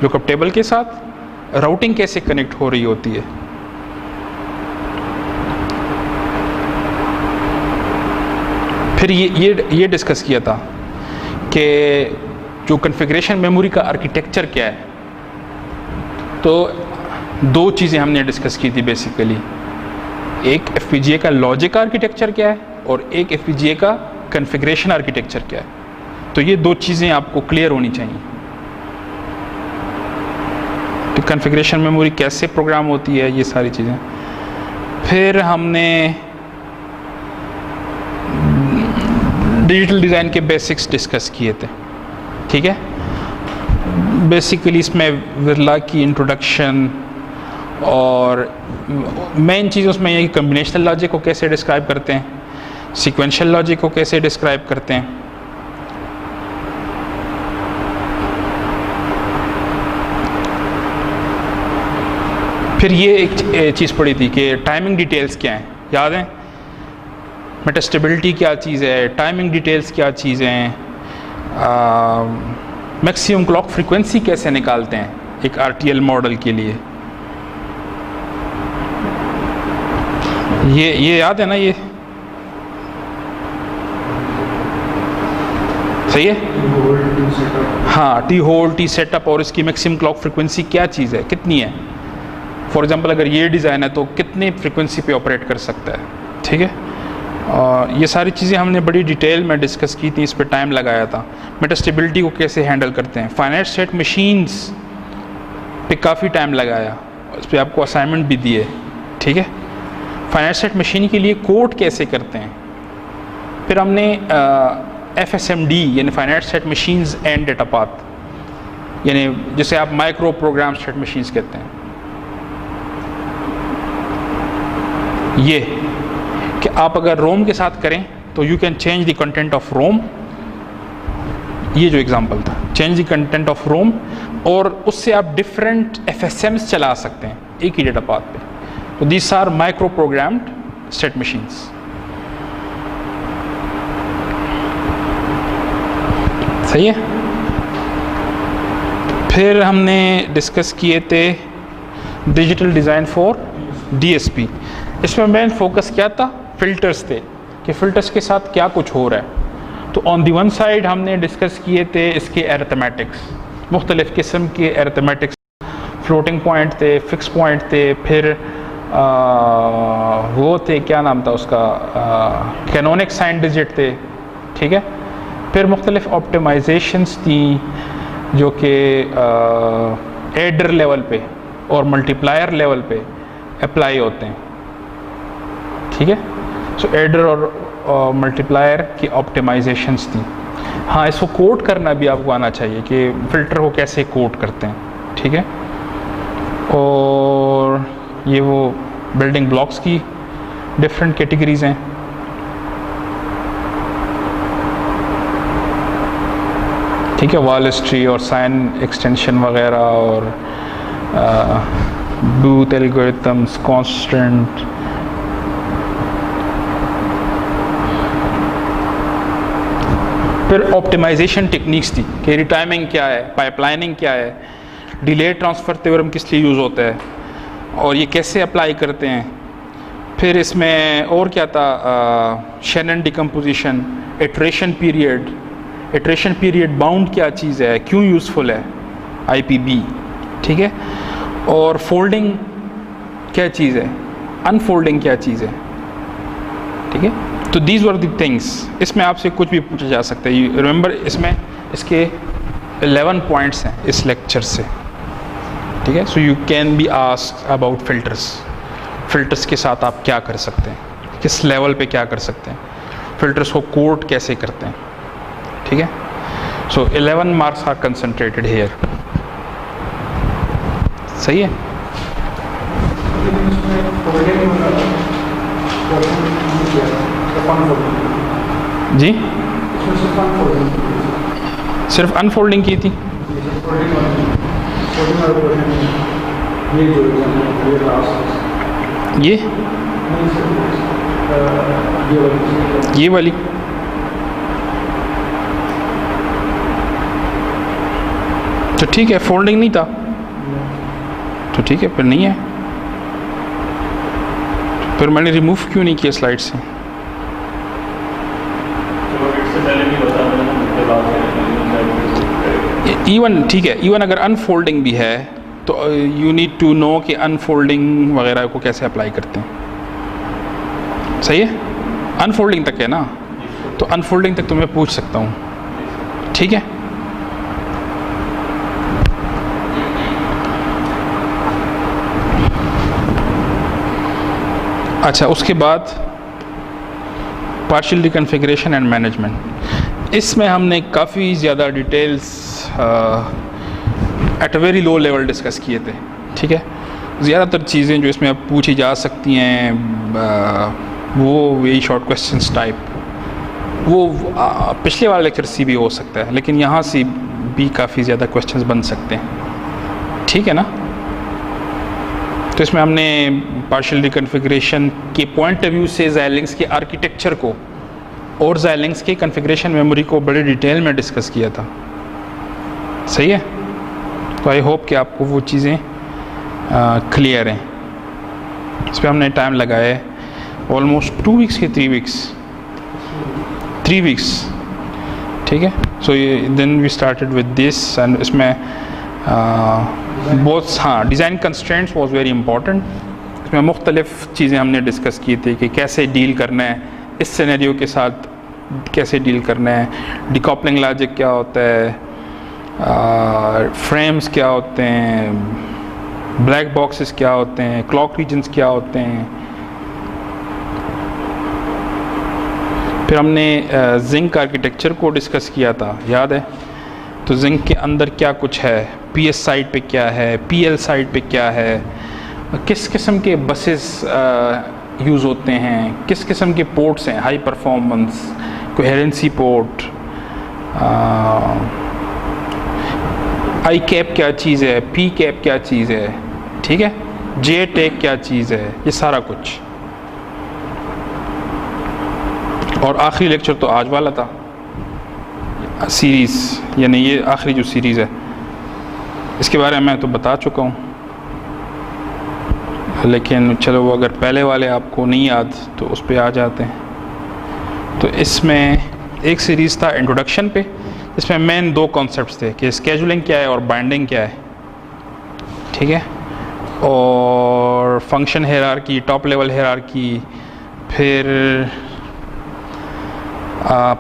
लुकअप टेबल के साथ राउटिंग कैसे कनेक्ट हो रही होती है। फिर ये डिस्कस किया था कि जो कॉन्फ़िगरेशन मेमोरी का आर्किटेक्चर क्या है। तो 2 चीज़ें हमने डिस्कस की थी बेसिकली, एक FPGA का लॉजिक आर्किटेक्चर क्या है और एक FPGA का कॉन्फ़िगरेशन आर्किटेक्चर क्या है। तो ये 2 चीज़ें आपको क्लियर होनी चाहिए। तो कॉन्फ़िगरेशन मेमोरी कैसे प्रोग्राम होती है, ये सारी चीज़ें। फिर हमने डिजिटल डिज़ाइन के बेसिक्स डिस्कस किए थे, ठीक है। बेसिकली इसमें विरला की इंट्रोडक्शन और मेन चीज़ उसमें ये कि कम्बिनेशनल लॉजिक को कैसे डिस्क्राइब करते हैं, सीक्वेंशियल लॉजिक को कैसे डिस्क्राइब करते हैं। फिर ये एक चीज़ पढ़ी थी कि टाइमिंग डिटेल्स क्या हैं, याद है। मेटास्टेबिलिटी क्या चीज़ है, टाइमिंग डिटेल्स क्या चीज़ हैं, मैक्सिमम क्लॉक फ्रीक्वेंसी कैसे निकालते हैं एक RTL मॉडल के लिए। ये याद है ना, ये सही है। हाँ, T होल्ड, T सेटअप और इसकी मैक्सिमम क्लॉक फ्रीक्वेंसी क्या चीज़ है, कितनी है। फॉर एग्जांपल अगर ये डिज़ाइन है तो कितने फ्रीक्वेंसी पे ऑपरेट कर सकता है, ठीक है। ये सारी चीज़ें हमने बड़ी डिटेल में डिस्कस की थी, इस पे टाइम लगाया था। मेटास्टेबिलिटी को कैसे हैंडल करते हैं, फाइनाइट स्टेट मशीन्स पे काफ़ी टाइम लगाया, इस पर आपको असाइनमेंट भी दिए, ठीक है। फाइनाइट स्टेट मशीन के लिए कोड कैसे करते हैं। फिर हमने FSMD यानी finite state machines and data path, यानी जिसे आप माइक्रो प्रोग्राम स्टेट मशीन्स कहते हैं, ये आप अगर रोम के साथ करें तो you can change the content of ROM, ये जो एग्जांपल था, change the content of ROM, और उससे आप डिफरेंट FSMs चला सकते हैं एक ही डेटा पाथ पे। तो these are micro programmed state machines. सही है। फिर हमने डिस्कस किए थे डिजिटल डिज़ाइन फॉर DSP। इसमें मेन फोकस क्या था? फ़िल्टर्स थे कि फ़िल्टर्स के साथ क्या कुछ हो रहा है। तो ऑन दी वन साइड हमने डिस्कस किए थे इसके अरिथमेटिक्स, मुख्तलिफ़ किस्म के अरिथमेटिक्स, फ्लोटिंग पॉइंट थे, फिक्स पॉइंट थे, फिर वो थे, क्या नाम था उसका, कैनोनिक साइन डिजिट थे, ठीक है। फिर मुख्तलिफ़ ऑप्टिमाइजेशंस थी जो कि एडर लेवल पे और मल्टीप्लायर लेवल पे अप्लाई होते हैं, ठीक है। सो एडर और मल्टीप्लायर की ऑप्टिमाइजेशंस थी। हाँ, इसको कोड करना भी आपको आना चाहिए कि फ़िल्टर को कैसे कोड करते हैं, ठीक है। और ये वो बिल्डिंग ब्लॉक्स की डिफरेंट कैटेगरीज़ हैं। ठीक है, वॉल हिस्ट्री और साइन एक्सटेंशन वगैरह और बूथ एल्गोरिथम्स, कांस्टेंट, फिर ऑप्टिमाइजेशन टेक्निक्स थी कि रिटाइमिंग क्या है, पाइपलाइनिंग क्या है, डिले ट्रांसफ़र थ्योरम किस लिए यूज़ होता है और ये कैसे अप्लाई करते हैं। फिर इसमें और क्या था, Shannon decomposition, iteration period bound क्या चीज़ है, क्यों यूज़फुल है, IPB, ठीक है। और फोल्डिंग क्या चीज़ है, अनफोल्डिंग क्या चीज़ है, ठीक है। तो दीज वर द थिंग्स। इसमें आपसे कुछ भी पूछा जा सकता है। रिमेंबर, इसमें इसके 11 पॉइंट्स हैं इस लेक्चर से, ठीक है। So you can be asked about filters के साथ आप क्या कर सकते हैं, किस लेवल पे क्या कर सकते हैं, फ़िल्टर्स को कोड कैसे करते हैं, ठीक है। सो 11 मार्क्स आर कंसंट्रेटेड हेयर। सही है। जी, सिर्फ अनफोल्डिंग की थी। ये वाली तो ठीक है, फोल्डिंग नहीं था तो ठीक है, फिर नहीं है। फिर मैंने रिमूव क्यों नहीं किया स्लाइड से? इवन ठीक है, इवन अगर अनफोल्डिंग भी है तो यू नीड टू नो कि अनफोल्डिंग वगैरह को कैसे अप्लाई करते हैं। सही है, अनफोल्डिंग तक है ना, तो अनफोल्डिंग तक तो मैं पूछ सकता हूँ, ठीक है। अच्छा, उसके बाद पार्शियल रिकन्फिगरेशन एंड मैनेजमेंट। इसमें हमने काफ़ी ज़्यादा details at a very low level discuss किए थे, ठीक है। ज़्यादातर चीज़ें जो इसमें अब पूछी जा सकती हैं वो वेरी शॉर्ट क्वेश्चंस टाइप, वो पिछले वाले लेक्चर से भी हो सकता है, लेकिन यहाँ से भी काफ़ी ज़्यादा क्वेश्चंस बन सकते हैं, ठीक है ना। तो इसमें हमने पार्शियल रिकन्फिगरेशन के पॉइंट ऑफ व्यू से Xilinx के आर्किटेक्चर को और Xilinx के कन्फिगरेशन मेमोरी को बड़े डिटेल में डिस्कस किया था। सही है, तो आई होप कि आपको वो चीज़ें क्लियर हैं। इस पर हमने टाइम लगाया है ऑलमोस्ट 2 वीक्स के 3 वीक्स, ठीक है। So then we started with this and इसमें बहुत, हाँ, design constraints was very important. इसमें मुख्तलिफ़ चीज़ें हमने डिस्कस की थी कि कैसे डील करना है इस सिनेरियो के साथ, कैसे डील करना है, डिकॉपलिंग लॉजिक क्या होता है, फ्रेम्स क्या होते हैं, ब्लैक बॉक्सेस क्या होते हैं, क्लॉक रीजन्स क्या होते हैं। फिर हमने जिंक आर्किटेक्चर को डिस्कस किया था, याद है। तो जिंक के अंदर क्या कुछ है, PS साइड पे क्या है, PL साइड पे क्या है, किस किस्म के बसेस यूज़ होते हैं, किस किस्म के पोर्ट्स हैं, हाई परफॉर्मेंस, कोहेरेंसी पोर्ट, आई कैप क्या चीज़ है, पी कैप क्या चीज़ है, ठीक है, जे टेक क्या चीज़ है, ये सारा कुछ। और आखिरी लेक्चर तो आज वाला था सीरीज़, यानी ये आखिरी जो सीरीज़ है इसके बारे में मैं तो बता चुका हूँ, लेकिन चलो वो अगर पहले वाले आपको नहीं याद तो उस पर आ जाते हैं। तो इसमें एक सीरीज़ था इंट्रोडक्शन पे, इसमें मेन दो कॉन्सेप्ट्स थे कि स्केजुलिंग क्या है और बाइंडिंग क्या है, ठीक है, और function hierarchy, top level hierarchy, फिर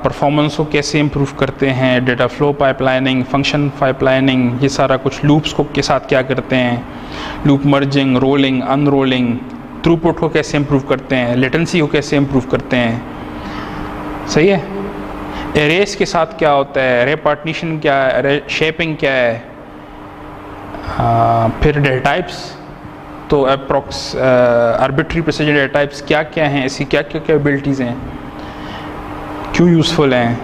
परफॉर्मेंस को कैसे इम्प्रूव करते हैं, data flow pipelining, function pipelining, ये सारा कुछ, लूप्स को के साथ क्या करते हैं, लूप मर्जिंग, रोलिंग, अनरोलिंग, थ्रूपुट को कैसे इम्प्रूव करते हैं, लेटेंसी को कैसे इम्प्रूव करते हैं, सही है। एरेस के साथ क्या होता है, एरे पार्टीशन क्या है, एरे शेपिंग क्या है, फिर डेटा टाइप्स, तो approx arbitrary precision data types क्या क्या हैं, ऐसी क्या क्या कैपेबिलिटीज़ हैं, क्यों यूज़फुल हैं,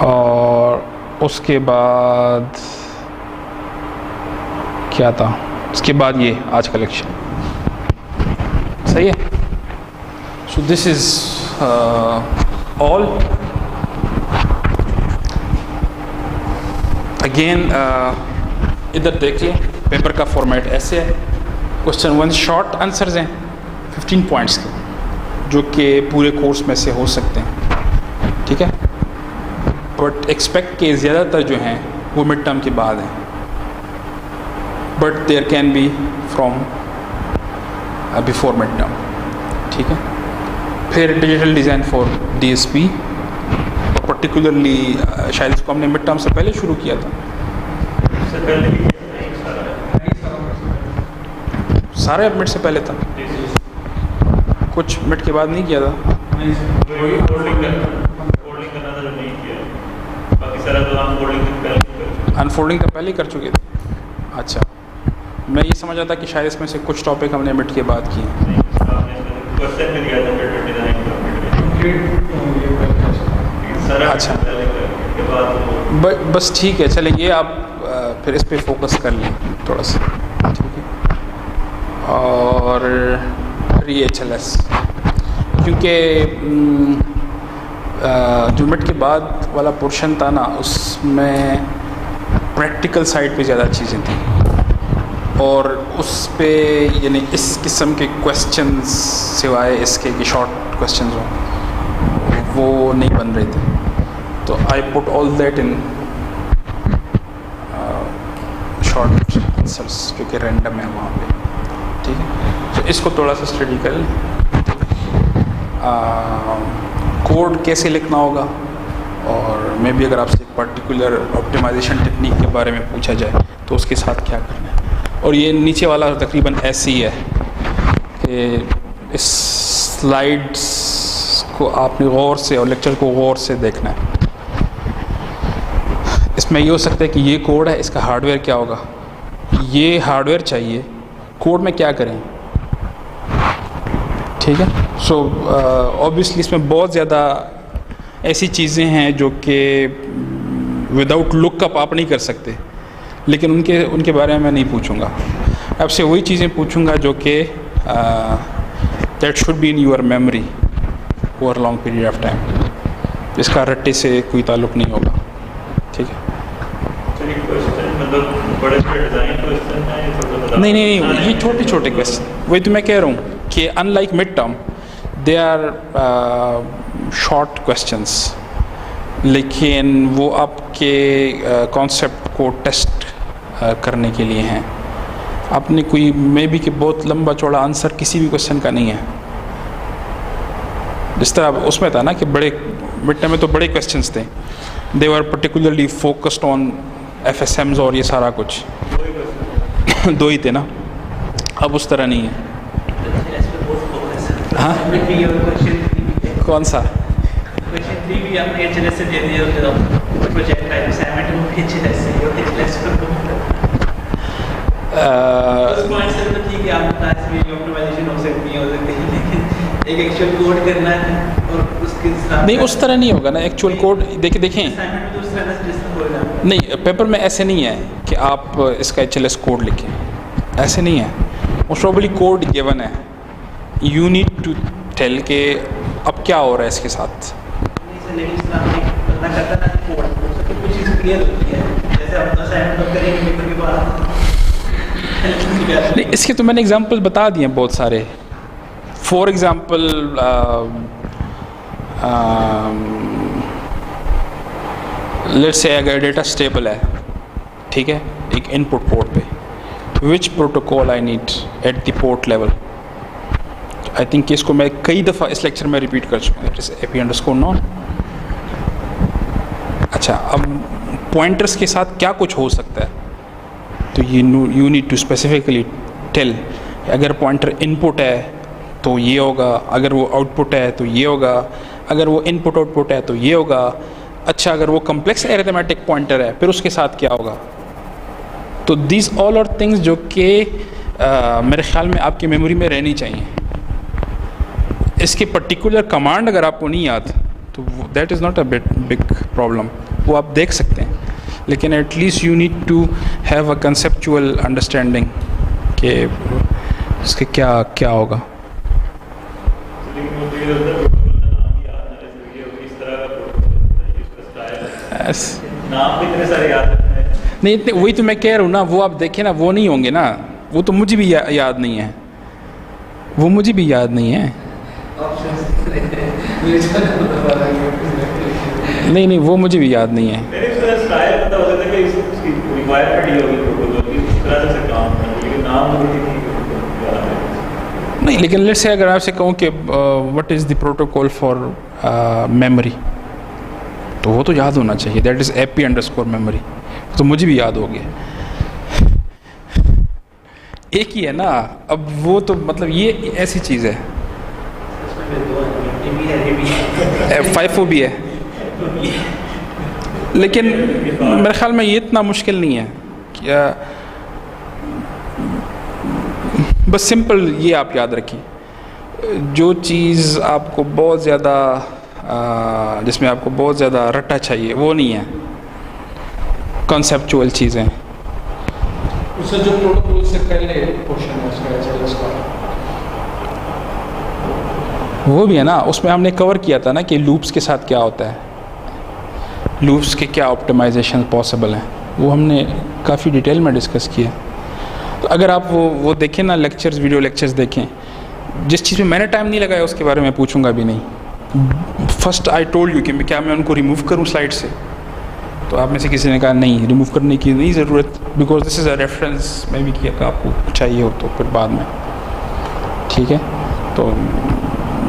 और उसके बाद क्या था, उसके बाद ये आज का लेक्चर, सही है। So this is all. Again इधर देखिए, पेपर का फॉर्मेट ऐसे है, क्वेश्चन 1 शॉर्ट आंसर्स हैं 15 पॉइंट्स के, जो कि पूरे कोर्स में से हो सकते हैं, ठीक है, बट एक्सपेक्ट के ज़्यादातर जो हैं वो मिड टर्म के बाद हैं, but there can be from before mid term, ठीक है। फिर डिजिटल डिज़ाइन फॉर DSP, और पर्टिकुलरली शायद इसको हमने मिड टर्म से पहले शुरू किया था, इससे पहले भी सारे मिड से पहले था, कुछ मिड के बाद नहीं किया था। फोल्डिंग करना था जो नहीं किया, बाकी सारा तो हम फोल्डिंग पहले कर अनफोल्डिंग तो पहले ही कर चुके थे। अच्छा, मैं ये समझ रहा था कि शायद इसमें से कुछ टॉपिक हमने मिड के बाद किए। क्वेश्चन में दिया था डिजिटल डिज़ाइन का, अच्छा, के बाद बस ठीक है, चलेंगे आप फिर इस पे फोकस कर लें थोड़ा सा, ठीक है। और फिर ये HLS, क्योंकि जो मिड के बाद वाला पोर्शन था ना, उसमें प्रैक्टिकल साइड पे ज़्यादा चीज़ें थी, और उस पे यानी इस किस्म के क्वेश्चंस सिवाय इसके कि शॉर्ट क्वेश्चंस हों वो नहीं बन रहे थे, तो I put all that in short answers जो कि रैंडम है वहाँ पे, ठीक है। तो इसको थोड़ा सा स्टडी कर लें। कोड कैसे लिखना होगा, और मैं भी अगर आपसे एक पर्टिकुलर ऑप्टिमाइजेशन टेक्निक के बारे में पूछा जाए तो उसके साथ क्या करना है। और ये नीचे वाला तकरीबन ऐसे ही है कि इस स्लाइड्स को आपने गौर से और लेक्चर को गौर से देखना है। इसमें ये हो सकता है कि ये कोड है, इसका हार्डवेयर क्या होगा, ये हार्डवेयर चाहिए, कोड में क्या करें, ठीक है। सो ऑब्वियसली इसमें बहुत ज़्यादा ऐसी चीज़ें हैं जो कि विदाउट लुकअप आप नहीं कर सकते, लेकिन उनके बारे में मैं नहीं पूछूंगा आपसे, वही चीज़ें पूछूंगा जो कि that should be in your memory over long period of time, इसका रट्टे से कोई ताल्लुक़ नहीं होगा, ठीक है। नहीं, ये छोटे छोटे क्वेश्चन, वही तो मैं कह रहा हूँ कि unlike mid term they are short questions, लेकिन वो आपके कॉन्सेप्ट को टेस्ट करने के लिए हैं। आपने कोई मे बी कि बहुत लंबा चौड़ा आंसर किसी भी क्वेश्चन का नहीं है, जिस तरह उसमें था ना कि बड़े मिड टर्म में तो बड़े क्वेश्चंस थे, दे वर पर्टिकुलरली फोकस्ड ऑन FSMs और ये सारा कुछ दो ही थे ना, अब उस तरह नहीं है। हाँ, कौन सा क्वेश्चन 3 भी आपने HLS से दे दिया होगा, प्रोजेक्ट टाइप असाइनमेंट में HLS से, और HLS पर उस पॉइंट से तो ठीक है, आप क्लास में ऑप्टिमाइजेशन हो सकती है लेकिन एक एक्चुअल कोड करना है और उसके साथ नहीं, उस तरह नहीं होगा ना एक्चुअल कोड। देखें असाइनमेंट में तो उस तरह से डिस्कस हो जाता है। नहीं, पेपर में ऐसे नहीं है कि आप इसका HLS कोड लिखें, ऐसे नहीं है। मोस्ट प्रोबेबली कोड गिवन है, यू नीड टू टेल के अब क्या हो रहा है इसके साथ। लेकिन इसमें आपने पता करता ना कोड तो कुछ चीज़ क्लियर होती है, जैसे आप असाइनमेंट करेंगे पेपर के बाद। नहीं, इसके तो मैंने एग्जांपल बता दिए हैं बहुत सारे। फॉर एग्ज़ाम्पल लेट्स से अगर डेटा स्टेबल है, ठीक है, एक इनपुट पोर्ट पे, विच protocol I need at the port level. I think इसको मैं कई दफ़ा इस लेक्चर में रिपीट कर चुका हूँ, दैट इज़ AP_none। अच्छा, अब पॉइंटर्स के साथ क्या कुछ हो सकता है, तो you need to specifically tell. अगर पॉइंटर इनपुट है तो ये होगा, अगर वो आउटपुट है तो ये होगा, अगर वो इनपुट आउटपुट है तो ये होगा। अच्छा, अगर वो कम्प्लेक्स एरिथमेटिक पॉइंटर है फिर उसके साथ क्या होगा। तो दिस ऑल आर थिंग्स जो कि मेरे ख्याल में आपकी मेमोरी में रहनी चाहिए। इसके पर्टिकुलर कमांड अगर आपको नहीं याद तो that is not a big problem, वो आप देख सकते हैं, लेकिन at least you need to have a conceptual understanding कि इसके क्या क्या होगा। लेकिन मुझे ये होता है प्रोटोकॉल का नाम भी याद ना रहे, ये किस तरह का प्रोटोकॉल होता है, इसका स्टाइल, नाम भी इतने सारे याद रखते हैं। नहीं, इतने वही तो मैं कह रहा हूँ ना, वो आप देखें ना, वो नहीं होंगे ना, वो तो मुझे भी याद नहीं है, वो मुझे भी याद नहीं है। नहीं, वो मुझे भी याद नहीं है। मेरे इसका स्टाइल पता हो सकता है कि इसकी रिक्वायरमेंट ये होगी प्रोटोकॉल की, इस तरह से काम करना, लेकिन नाम मुझे नहीं याद है। नहीं, लेकिन लेट्स से अगर आपसे कहूँ कि what is the protocol for memory, तो वो तो याद होना चाहिए, दैट इज़ AP_memory, तो मुझे भी याद हो गया। एक ही है ना, अब वो तो मतलब ये ऐसी चीज़ है। 5 भी है, लेकिन मेरे ख्याल में ये इतना मुश्किल नहीं है। क्या, बस सिंपल ये आप याद रखिए, जो चीज़ आपको बहुत ज़्यादा जिसमें आपको बहुत ज़्यादा रट्टा चाहिए वो नहीं है, कॉन्सेप्चुअल चीज़ें। उससे जो प्रोटोकॉल से पहले क्वेश्चन है उसका HLS का, वो भी है ना, उसमें हमने कवर किया था ना कि लूप्स के साथ क्या होता है, लूप्स के क्या ऑप्टिमाइजेशन पॉसिबल हैं, वो हमने काफ़ी डिटेल में डिस्कस किया। तो अगर आप वो देखें ना, लेक्चर्स, वीडियो लेक्चर्स देखें, जिस चीज़ में मैंने टाइम नहीं लगाया उसके बारे में पूछूंगा भी नहीं। फर्स्ट आई टोल्ड यू कि क्या मैं उनको रिमूव करूं स्लाइड से, तो आप में से किसी ने कहा नहीं, रिमूव करने की नहीं ज़रूरत, because this is a reference मैं भी किया कि आपको चाहिए हो तो फिर बाद में, ठीक है। तो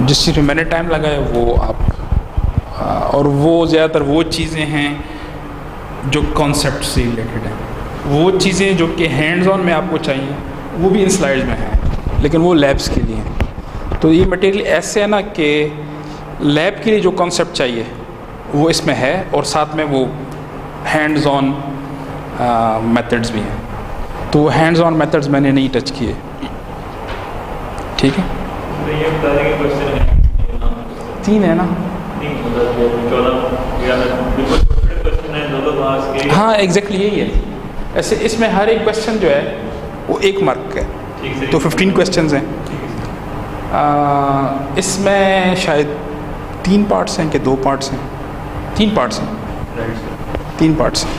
जिस चीज़ में मैंने टाइम लगाया वो आप, और वो ज़्यादातर वो चीज़ें हैं जो कॉन्सेप्ट से रिलेटेड हैं, वो चीज़ें जो कि हैंड्स ऑन में आपको चाहिए वो भी इन स्लाइड्स में हैं, लेकिन वो लैब्स के लिए हैं। तो ये मटेरियल ऐसे है ना कि लैब के लिए जो कॉन्सेप्ट चाहिए वो इसमें है, और साथ में वो हैंड्स ऑन मेथड्स भी हैं, तो वो हैंड्स ऑन मेथड्स मैंने नहीं टच किए, ठीक है। तो ये बता दें कि क्वेश्चन है 3 है ना, नहीं मतलब वो 14 या बिल्कुल छोटे क्वेश्चन है, दो मार्क्स के। हाँ एग्जैक्टली यही है। ऐसे इसमें हर एक क्वेश्चन जो है वो 1 मार्क का है, ठीक है, तो 15 क्वेश्चंस हैं। इसमें शायद 3 पार्ट्स हैं कि 2 पार्ट्स हैं, 3 पार्ट्स हैं, 3 पार्ट्स हैं,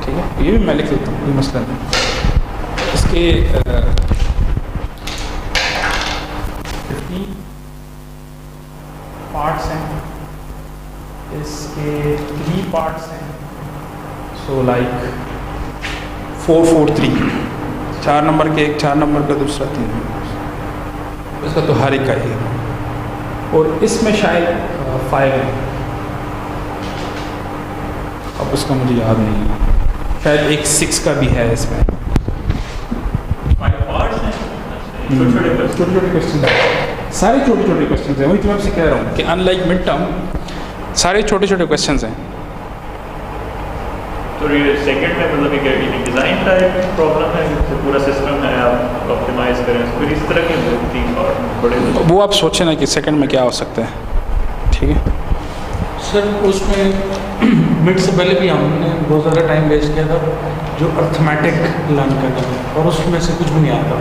ठीक है। ये भी मैं लिख लेता हूँ, ये मसला नहीं। इसके 15 पार्ट्स हैं, इसके 3 पार्ट्स हैं, सो लाइक 4-4-3, 4 नंबर के एक, 4 नंबर का दूसरा, 3 नंबर, इसका तो हर एक का ही है। और इसमें शायद 5 है, अब उसका मुझे याद नहीं है, शायद एक 6 का भी है इसमें। छोटे-छोटे क्वेश्चन हैं, सारे छोटे-छोटे क्वेश्चन हैं, वही तो मैं आपसे कह रहा हूँ कि अनलाइक मिड टर्म सारे छोटे-छोटे क्वेश्चन हैं। तो और ये सेकंड में मतलब ये डिज़ाइन का एक प्रॉब्लम है, पूरा सिस्टम है आप ऑप्टिमाइज करें, फिर इस तरह के 3 और बड़े वो आप सोचें ना कि सेकंड में क्या हो सकता है, ठीक है। सर उसमें मिड से पहले भी हमने बहुत ज़्यादा टाइम वेस्ट किया था जो अर्थमेटिक लर्न करने में, और उसमें से कुछ भी नहीं आता।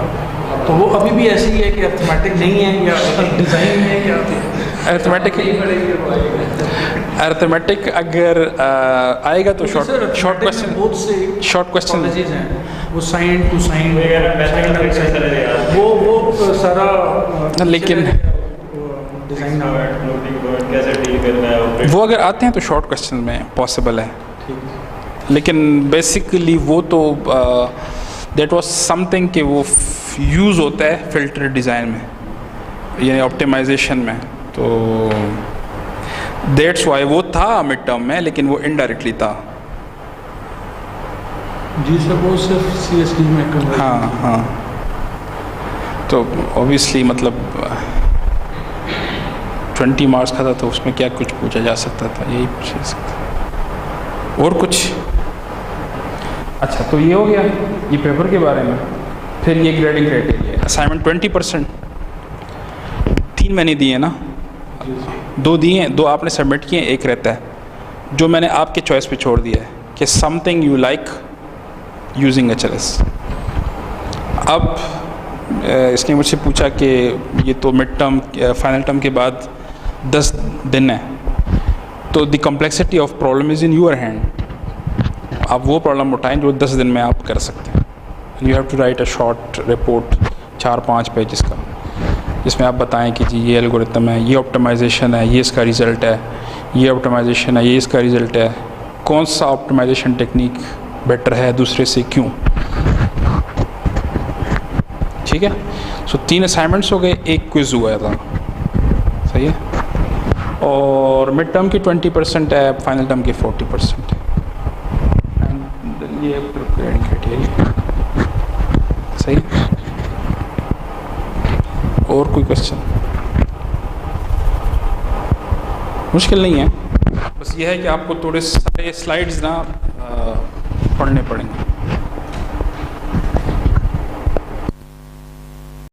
तो वो अभी भी ऐसी ही है कि अर्थमेटिक नहीं है या डिज़ाइन है या अर्थमेटिक अगर आएगा तो शॉर्ट क्वेश्चन बहुत से शॉर्ट क्वेश्चन कॉलेजेस हैं, वो साइन टू साइन वो सारा लेकिन डिज़ाइन कैसे डील करना है वो अगर आते हैं तो शॉर्ट क्वेश्चन में पॉसिबल है, लेकिन बेसिकली वो तो दैट वाज समथिंग कि वो यूज़ होता है फिल्टर डिज़ाइन में यानी ऑप्टिमाइजेशन में, तो दैट्स वाई वो था मिड टर्म में, लेकिन वो इनडायरेक्टली था। जी सर, वो सिर्फ CSD में कर रहे हैं। हाँ, तो ऑब्वियसली मतलब 20 मार्क्स का था तो उसमें क्या कुछ पूछा जा सकता था, यही पूछ सकता। और कुछ? अच्छा, तो ये हो गया ये पेपर के बारे में। फिर ये ग्रेडिंग क्राइटेरिया, असाइनमेंट 20%, 3 मैंने दिए ना, 2 दिए हैं, 2 आपने सबमिट किए, 1 रहता है जो मैंने आपके चॉइस पे छोड़ दिया है कि something you like using HLS। अब इसने मुझसे पूछा कि ये तो मिड टर्म फाइनल टर्म के बाद 10 दिन है, तो the complexity of problem is in your hand. आप वो प्रॉब्लम उठाएं जो 10 दिन में आप कर सकते हैं। You have to write a short report 4-5 pages का, जिसमें आप बताएं कि जी ये एल्गोरिथम है, ये ऑप्टिमाइजेशन है, ये इसका रिज़ल्ट है, ये ऑप्टिमाइजेशन है, ये इसका रिज़ल्ट है, कौन सा ऑप्टिमाइजेशन टेक्निक बेटर है दूसरे से, क्यों। ठीक है, सो 3 असाइनमेंट्स हो गए, 1 क्विज़ हुआ था, सही है। और मिड टर्म की 20% है, फाइनल टर्म की 40% है। ये ग्रेडिंग क्राइटेरिया, सही। और कोई क्वेश्चन? मुश्किल नहीं है, बस ये है कि आपको थोड़े सारे स्लाइड्स ना पढ़ने पड़ेंगे।